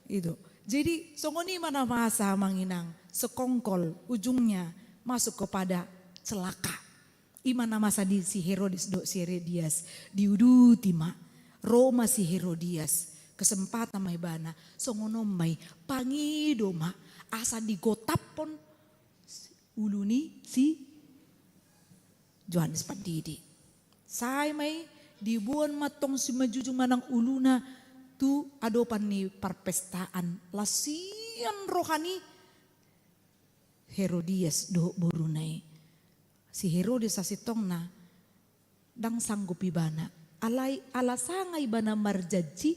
Itu. Jadi songoni mana masa manginang sekongkol ujungnya masuk kepada celaka. Imana masa di si Herodes do si Herodias diuduti ma Roma si Herodias kesempatan may bana songono may pangido ma asa digotapon uluni si Johannes Pandidi. Say may dibuan matong si majujung manang uluna tu adopan ni parpestaan lasian rohani Herodias do borunay. Si Herodes sa sitong na dang sanggup ibana. Ala sangay bana marjadji,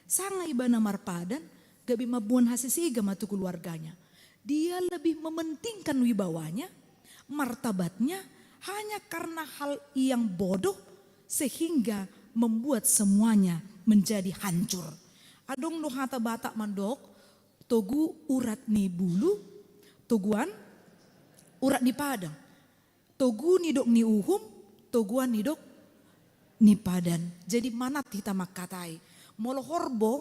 sangay bana marpadan, gabi mabuan hasisiga matu keluarganya. Dia lebih mementingkan wibawanya, martabatnya hanya karena hal yang bodoh sehingga membuat semuanya menjadi hancur. Adong no hata batak mandok, togu urat ni bulu, toguan urat ni padang. Togu ni dok ni uhum, toguan ni dok ni padan. Jadi manat kita makatai. Molo horbo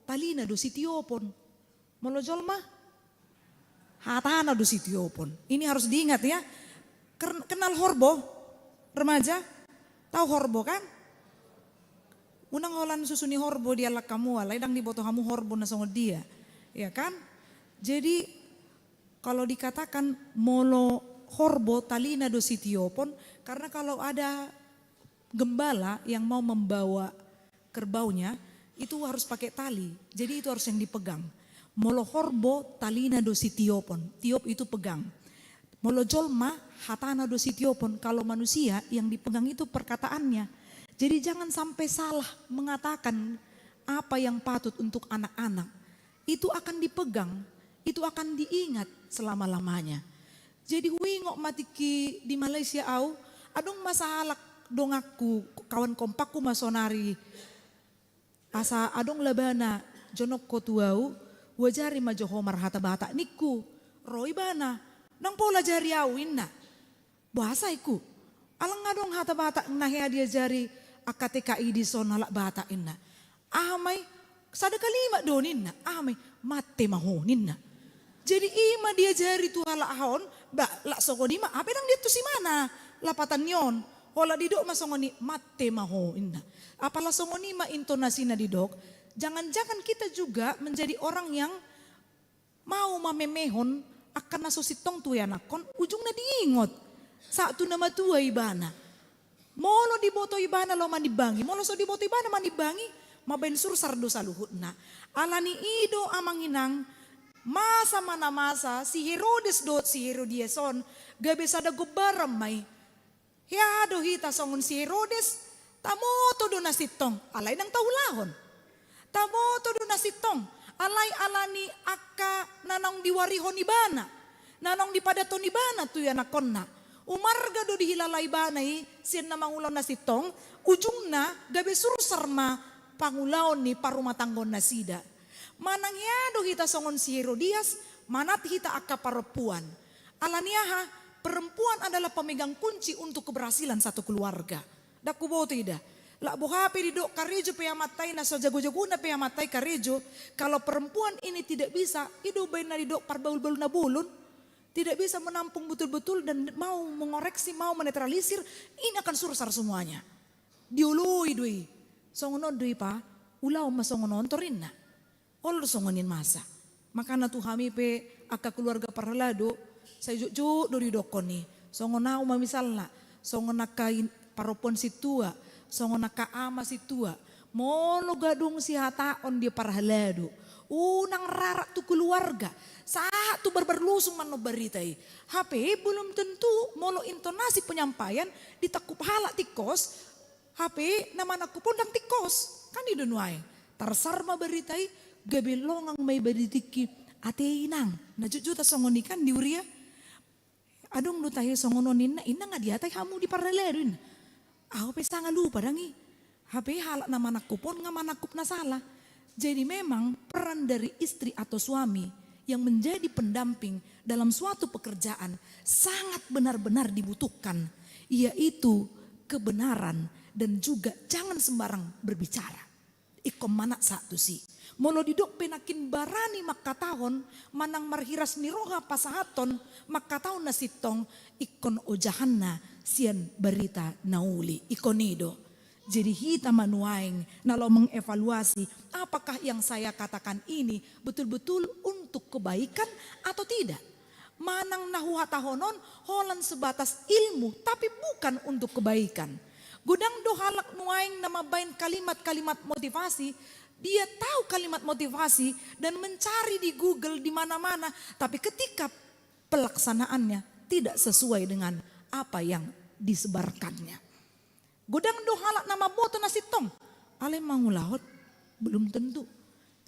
talina do sitiopon. Molo jolma hatana do sitiopon. Ini harus diingat ya. Kenal horbo remaja? Tahu horbo kan? Unang holan susuni horbo dia lah kamu alai dang diboto kamu horbo na songo dia. Ya kan? Jadi kalau dikatakan molo horbo talina do sitiopon, karena kalau ada gembala yang mau membawa kerbaunya itu harus pakai tali. Jadi itu harus yang dipegang. Molo horbo talina do sitiopon. Tiop itu pegang. Molo jolma hatana do sitiopon. Kalau manusia yang dipegang itu perkataannya. Jadi jangan sampai salah mengatakan apa yang patut untuk anak-anak. Itu akan dipegang, itu akan diingat selama-lamanya. Jadi wingok matiki di Malaysia au, adong masalah dong aku kawan kompakku masonari. Asa adong labana jonok kotuau, wajari majohomar hata bata niku. Roy bana, nang pola jari awin na. Bahasa iku. Alang adong hata bata nahya dia jari AKTKI di sonalak bata inna. Amay sada kalima donin na. Amay mate mahonin na. Jadi ima dia jari tu hala ahon, ba la songoni ma apa nang dia tu si mana? Lapatan yon. Hola didok masongoni mate mahonin na. Apalah songoni ma intonasi na didok. Jangan-jangan kita juga menjadi orang yang mau mamemehon akan nasusitong tu yanakon ujung na diingot. Saat tu nama tua ibana. Molo diboto ibana lo manibangi, molo so diboto ibana manibangi, mabain sursar dosa luhut na. Alani ido amanginang, masa mana masa, si Herodes dot si Herodieson, gabe sada gubaram may. Hiado hita songon si Herodes, tamoto do nasitong, alay ng taulahon. Tamoto do nasitong, alay alani akka nanong diwarihon ibana, nanong dipadaton ibana tu yanakon na. Umarga do dihilalay banay, sin na mangulaw na sitong, ujung na gabi sursar ma pangulaw ni parumatanggon na sida. Manangyado hita songon si Herodias, manat hita akka perempuan. Alania ha, perempuan adalah pemegang kunci untuk keberhasilan satu keluarga. Dakubo tidak. La buhape didok karejo peyamatay na so jago-jago na peyamatay karejo. Kalau perempuan ini tidak bisa, idubay na didok parbaul-baul na bulun. Tidak bisa menampung betul-betul dan mau mengoreksi, mau menetralisir, ini akan sursar semuanya. Diului dui, songonon dui pa, ulau masongonon torin na. Ol songonin masa. Makana tu kami pe aka keluarga paralado, saya juk dori dokon ni. Songonau mamisalna, songonaka paropon situa, songonaka ama situa. Molo gadung si hataon dia paralado. Unang rarak tu keluarga. Saat tu berlusung mano beritai. HP belum tentu molo intonasi penyampaian ditakup halak tikos. HP nama anakku pun dang tikos. Kan di dunuai. Tarsarma beritai gabe longang may beritiki ate inang. Najujuta songonikan di uria. Adong lu tayo songononin na inang adiatay hamu di paralerin. Ako pe sanga lupa dangi. HP halak nama anakku pun ngamaнаkup na salah. Jadi memang peran dari istri atau suami yang menjadi pendamping dalam suatu pekerjaan sangat benar-benar dibutuhkan. Yaitu kebenaran dan juga jangan sembarang berbicara. Ikom manak satu sih. Molo didok penakin barani makatahon manang marhiras niroha pasahaton makatahon na sitong ikon ojahanna sian berita nauli ikonido. Jadi kita manuaing nalo mengevaluasi apakah yang saya katakan ini betul-betul untuk kebaikan atau tidak. Manang nahuhatahonon holan sebatas ilmu tapi bukan untuk kebaikan. Gudang dohalak nuaing namabain kalimat-kalimat motivasi. Dia tahu kalimat motivasi dan mencari di Google di mana-mana. Tapi ketika pelaksanaannya tidak sesuai dengan apa yang disebarkannya. Godang dohalak nama boto nasitong. Ale mangulahot belum tentu.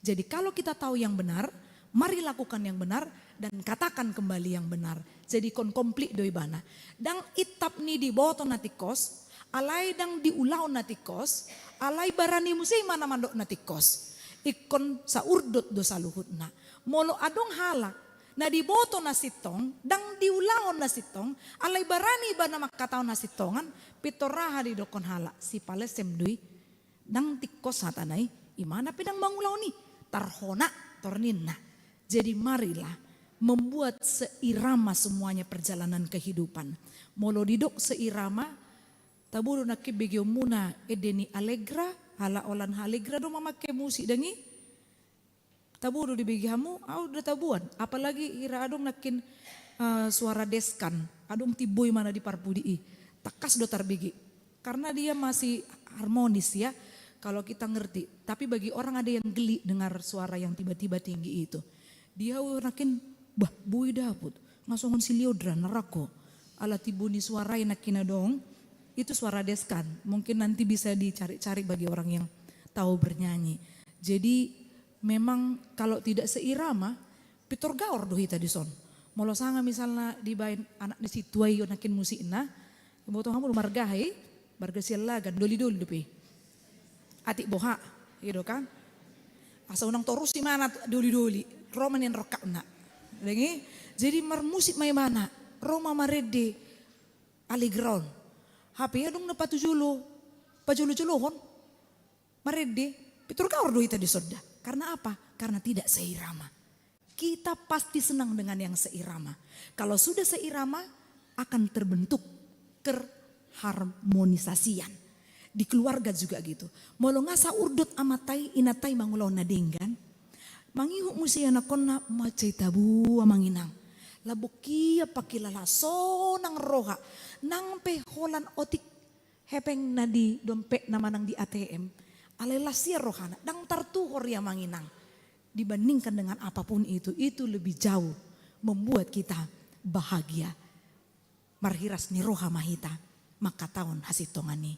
Jadi kalau kita tahu yang benar, mari lakukan yang benar dan katakan kembali yang benar. Jadi kon komplit doibana. Dang itap ni di boto natikos, alai dang diulau natikos, alai barani musay mana mandok natikos. Ikon sa urdot dosa luhutna. Molo adong halak na diboto na sitong, dang diulaon na sitong, alay barani ba na makataw na sitongan, pitoraha di dokon hala, si palesem dui, dang tikos hatanay, imana pinang mangulaw ni, tarhona, tornin na. Jadi marilah membuat seirama semuanya perjalanan kehidupan. Molo didok seirama, taburo na kibigyo muna edeni alegra, hala olan haligra do mamake musik dangi tabu do dibagi hamu au udah tabuan apalagi ira adong nakin suara deskan adong tiboy mana di parpudi takas do tarbigi karena dia masih harmonis ya kalau kita ngerti tapi bagi orang ada yang geli dengar suara yang tiba-tiba tinggi itu dia nakin bah bui daput ngasongon siliodra nerako ala tibuni suara yang nakin dong itu suara deskan mungkin nanti bisa dicari-cari bagi orang yang tahu bernyanyi jadi memang kalau tidak seirama pitor gaor doh hita di son molo sanga misalnya dibain anak di situ ayo nakin musik na botong kamu margahe barga sialagan doli-doli depe atik boha gitu kan asa unang torus di mana doli-doli roman yang rokak na dengi jadi musik may mana Roma marede aliground HP ya dong na patujulo pajulo-julohon marede pitur ka ordo ita disoda karena apa? Karena tidak seirama kita pasti senang dengan yang seirama kalau sudah seirama akan terbentuk keharmonisasian di keluarga juga gitu molo ngasa urdut amatai inatai mangulau nadenggan mangihu musia nakonna macai tabu amanginang labukia pakilala sonang roha nang peholan otik hepeng nadi dompet nama nang di ATM alelasia rohana dang tartuhor ya manginang dibandingkan dengan apapun itu lebih jauh membuat kita bahagia marhiras ni roha mahita maka tahun hasitongani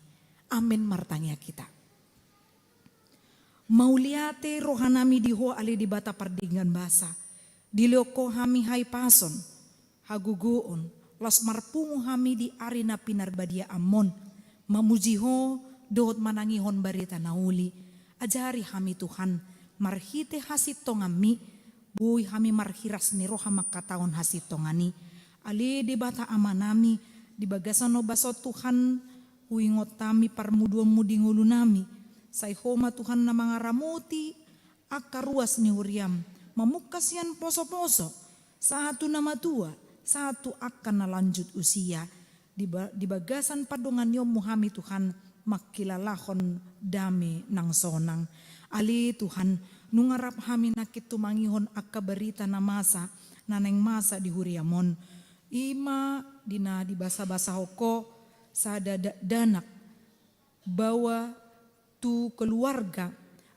amin martanya kita mauliate rohanami diho ali di bata pardingan basa diloko hami hai pason haguguon los marpungu hami di arina pinarbadia amon mamujiho dohot manangihon barita nauli ajari hami Tuhan marhite hasitongami bui hami marhiras ni roha makataon hasitongani ali di bata amanami di bagasan baso Tuhan huingot tami parmuduan mudingulu nami say homa Tuhan na mga ramuti akaruas ni huriam mamukas yan poso-poso satu nama tua satu akan nalanjut usia di bagasan padungan yom muhami Tuhan makilalahon dami nang sonang ali Tuhan nungarap hami nakit tumangihon akka berita na masa naneng masa di huriamon ima dina di basa-basa hoko sada danak bawa tu keluarga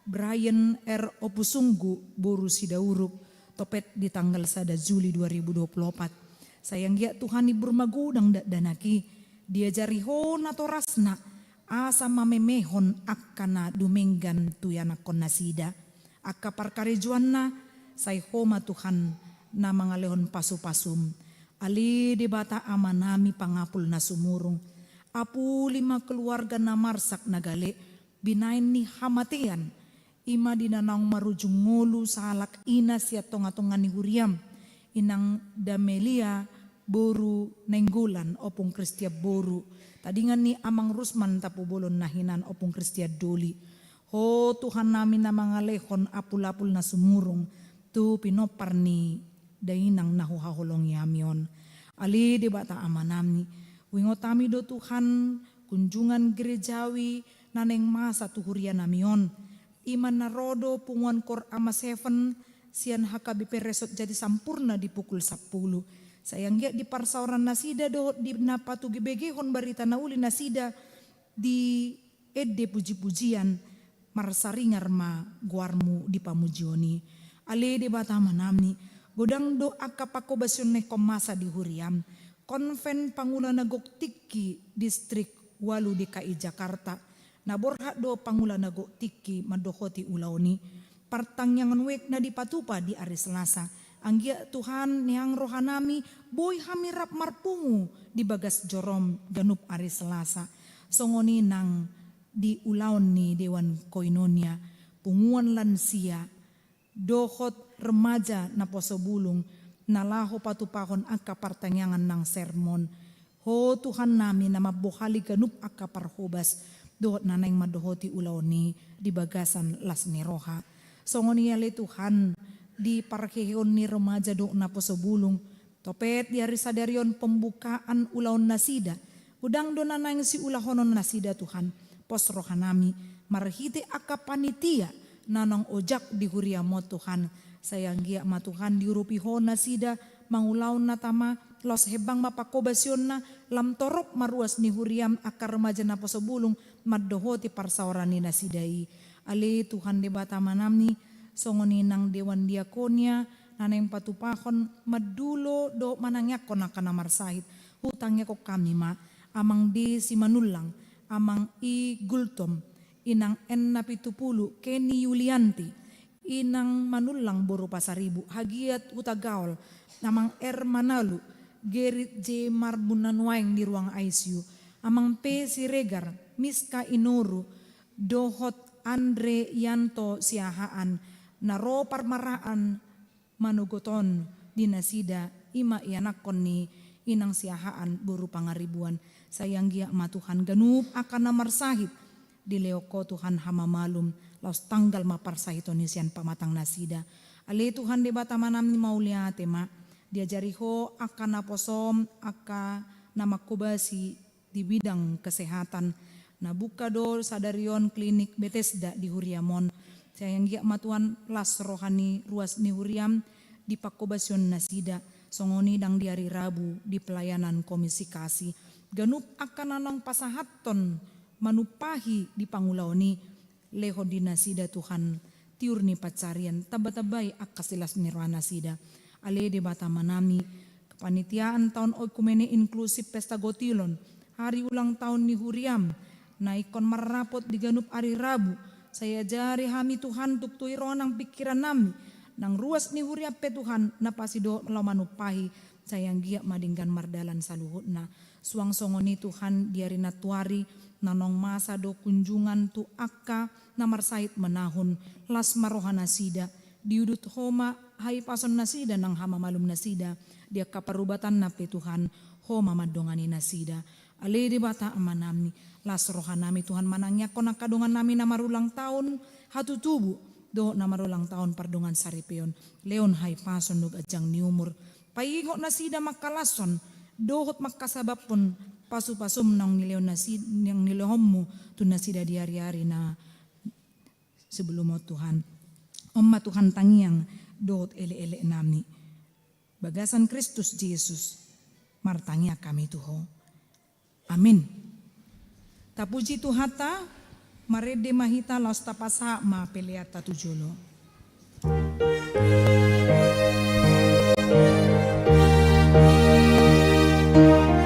Brian R. Opusunggu Boru Sidauruk topet di tanggal 1 Juli 2024 sayang ya Tuhan ibu magudang danaki diajari hon atau rasna asa mamemehon akana dumenggan tuyanakon nasida akka parkarejuanna say homa Tuhan na mga lehon pasu-pasum ali di bata amanami pangapul na sumurong apu 5 keluarga na marsak nagale binain ni hamatian ima dinanang marujung ngulu salak ina siya tonga-tonga ni huriam inang Damelia Boru Nenggulan opong Kristia Boru tadingan ni Amang Rusman tapubolon nahinan opong Kristia Doli ho Tuhan namin na mga lehon apul-apul na sumurong tu pinopar ni dainang nahuhaholong yamion ali di bata amanami wingotami do Tuhan kunjungan gerejawi naneng masa tuhurian namion iman narodo punguan kor ama 7 sian hakabi peresot jadi sampurna di pukul 10 sayang ya di parsauran nasida do di napatu gibegehon barita nauli nasida di ede puji-pujian marsaringar ma guarmu di pamujioni ale de bata manami godang do akapako basyon ne komasa di huriam konven pangula nagok tiki distrik 8 DKI Jakarta naborha do pangula nagok tiki madohoti ulaoni partangyangan wek na dipatupa di hari Selasa anggia Tuhan niang rohanami boy hamirap marpungu di bagas jorom ganup hari Selasa songoni nang di ulaon ni Dewan Koinonia punguan lansia dohot remaja na posobulung nalaho patupahon angka partangyangan ng sermon ho Tuhan namin na mabuhali ganup angka parhobas dohot nanay madohoti ulaw ni di bagasan las ni roha songoni yali Tuhan di parkeon ni remaja do na posobulung topet di hari sadarion pembukaan ulaw nasida udang do nanay si ulahonon nasida Tuhan pos rohanami marhite aka panitia nanong ojak di huria mo Tuhan. Sayang gia ma Tuhan diurupi hona sida mangulaw na tama los hebang mapakobasyon na lam torop maruas ni huriam akar remaja na posobulong maddohoti parsaoran ni nasidai. Ali Tuhan di bata manamni songoni nang dewan diakonia nanayang patupakon madulo do manangyak ko na kanamarsahit hutangnya ko kami ma amang di si manulang amang i gultom inang en na pitupulu Kenny Yulianti inang manulang buru pasaribu hagiat utagaol namang Manalu Gerit J Marbunanwaeng di ruang ICU amang P Siregar Miska Inoru Dohot Andre Yanto Siahaan Naro Parmaraan Manugoton dinasida ima ianakon ni inang siahaan buru pangaribuan sayang gia matuhan ganup akan namarsahit di leoko Tuhan hamamalum laos tanggal maparsahito ni sian pamatang nasida ale Tuhan de bata manam ni mauliate ma diajari ho akan naposom aka namakubasi di bidang kesehatan nabuka do sadarion klinik Bethesda di Huriamon sayang gia matuan las rohani ruas ni Huriam di pakobasyon nasida songoni dang di hari Rabu di pelayanan komisi kasih ganup akan nanang pasahaton manupahi di pangulaw ni leho di nasida Tuhan tiur ni pacarian tabatabay akasilas nirwana sida ale di bata manami kepanitiaan tahun oikumene inklusif pesta gotilon hari ulang tahun ni Huriam na ikon marapot di ganup hari Rabu saya jari hami Tuhan tuk tuironang pikiran nami nang ruas ni Huriam pe Tuhan napasido lamanupahi sayang gia madinggan mardalan saluhutna suang songoni Tuhan diari natuari nanong masa do kunjungan tu akka namarsait menahun las marohana sida diudut homa hai pason nasida nang hama malum nasida dia kaparubatan na pe Tuhan homa madongani nasida ale di bata amanami las rohanami Tuhan manangnya kona kadongan nami namarulang tahun hatu tubu do namarulang tahun pardongan saripeon leon hai pason dug ajang ni umur paingot nasida makalason dohot makasabab pun pasu-pasum nang nileon nasid yang nilehommu tu nasida di hari-hari na sebelum mo Tuhan Omma Tuhan tangiang dohot ele-ele nami bagasan Kristus Yesus martangya kami tuho amin tapuji tuhata marede mahita los tapasa ma peleata tujolo Bye.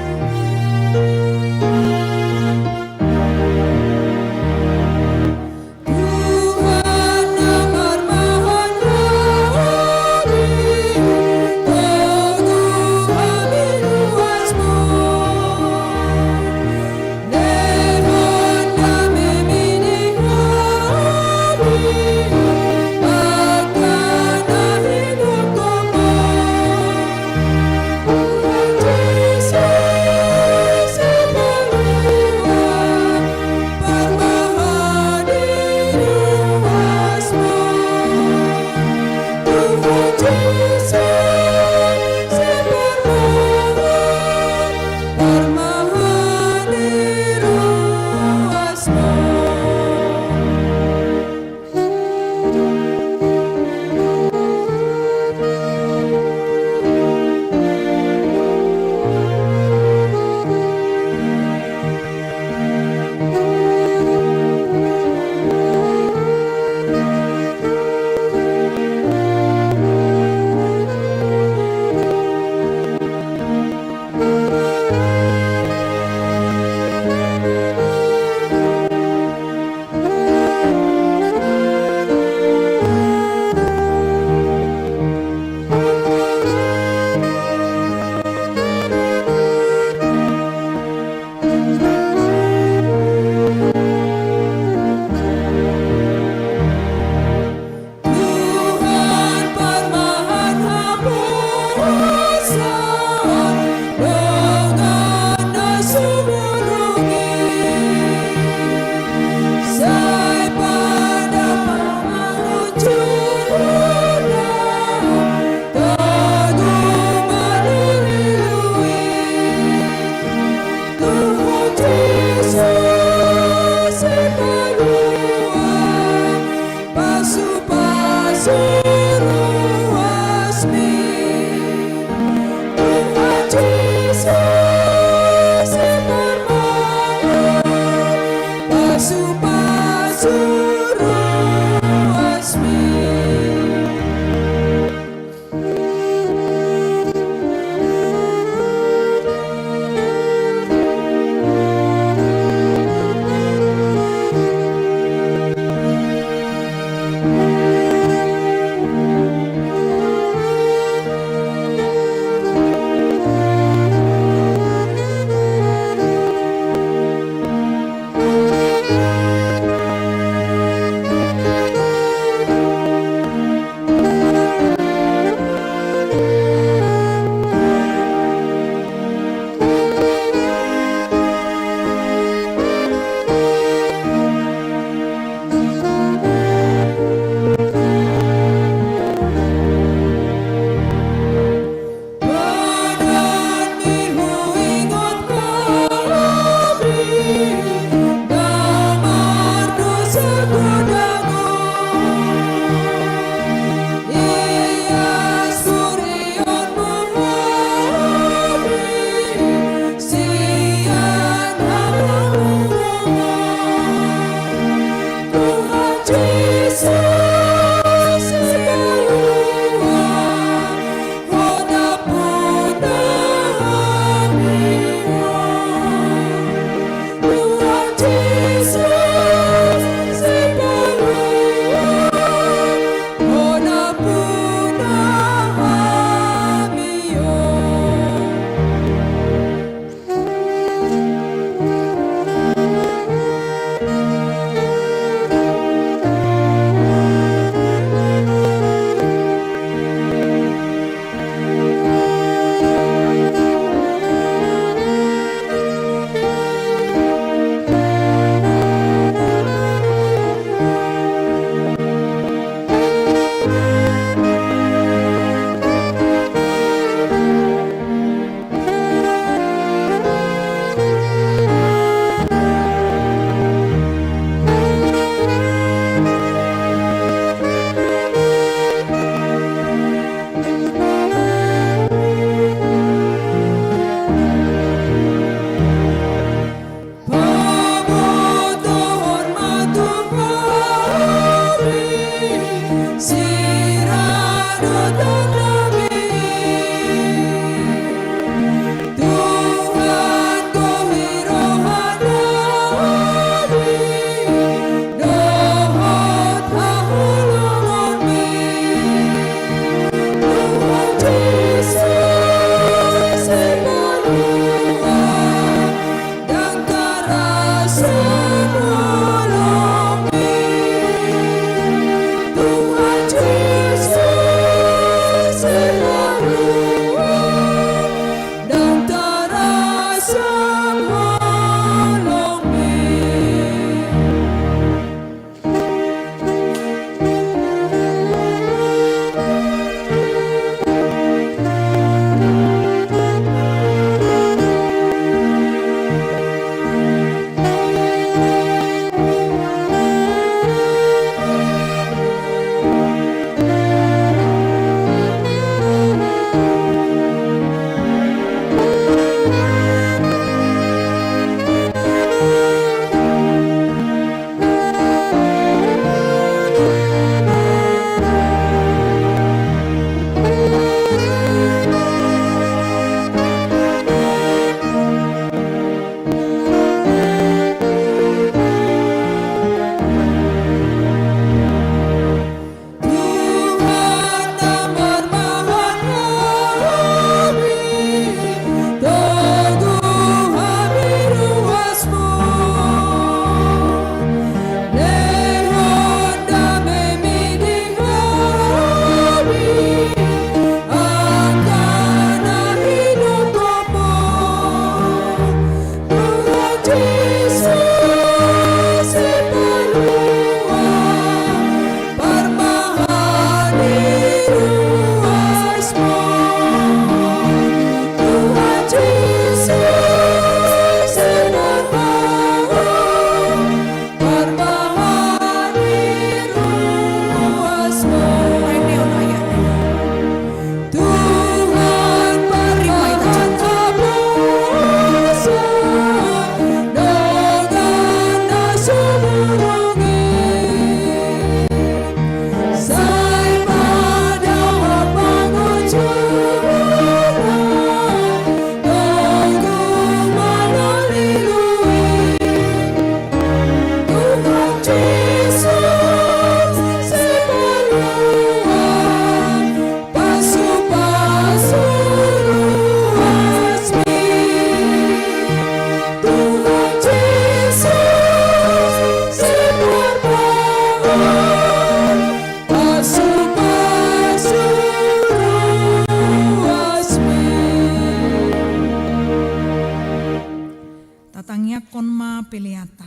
peleata.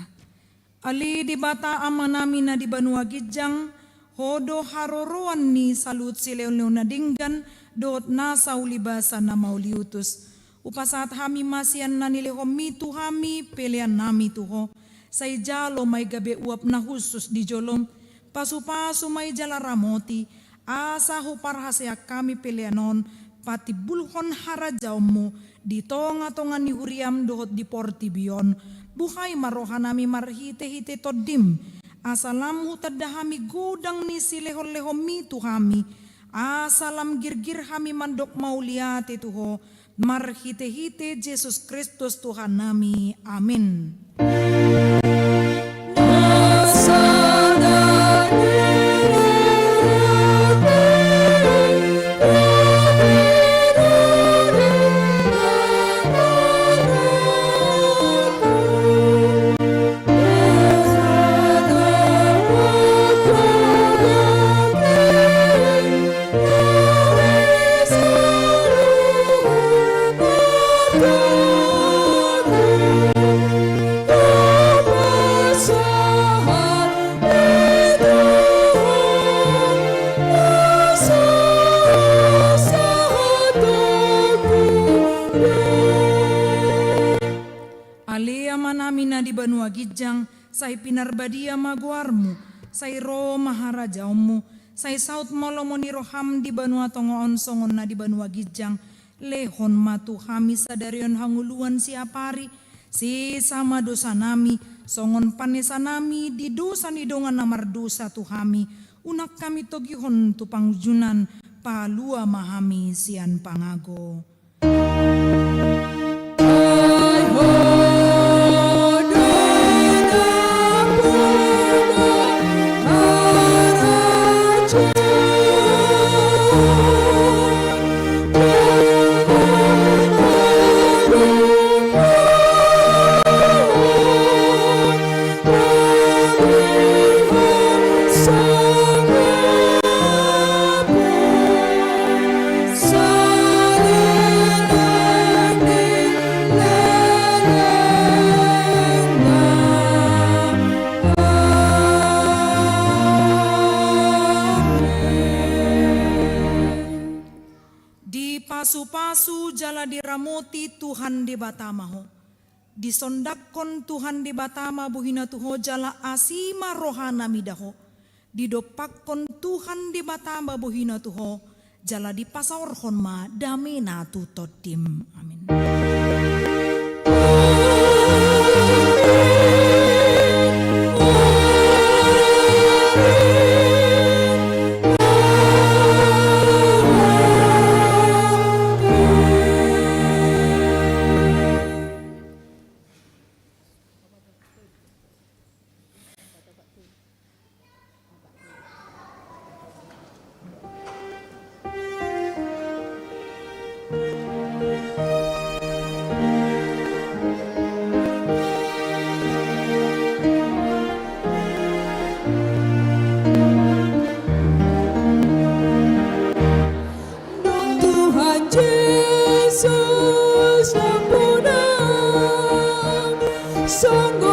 Ali di bata ama namin na di banua gidjang, hodo haroroan ni salut sileo na dinggan, doot nasa ulibasan na mauliutus. Upasat hami masian na nilihom mitu hami, pelean nami tuho. Sa ijalo may gabi uap na husus di jolom, pasupaso may jalaramoti, asa huparhasya kami peleanon, pati bulhon harajaw mo, dito nga tongan ni huriam doot di portibion, buhay maroha nami marhite-hite todim, asalam hutadda hami gudang ni silehon-lehom mitu hami, asalam girgir hami mandok mauliate tuho, marhite-hite Jesus Kristus Tuhan nami, amin. Say pinarbadia maguarmu, say ro maharajaumu, say saut molomo ni roham di banua tongoon songon na di banua gijang, lehon matu hami sadarion hanguluan si apari, si sama dosa nami, songon panesa nami di dosa ni dongan namar dosa tu hami, unak kami togihon tu pangjunan, palua mahami sian pangago. Pasu-pasu jala diramoti Tuhan di batamaho. Disondakon Tuhan di batama buhina tuho jala asima rohana midaho. Didopakkon Tuhan di batama buhina tuho jala dipasaorhon ma damina tutodim. Amin. Yesus ampunang sanggup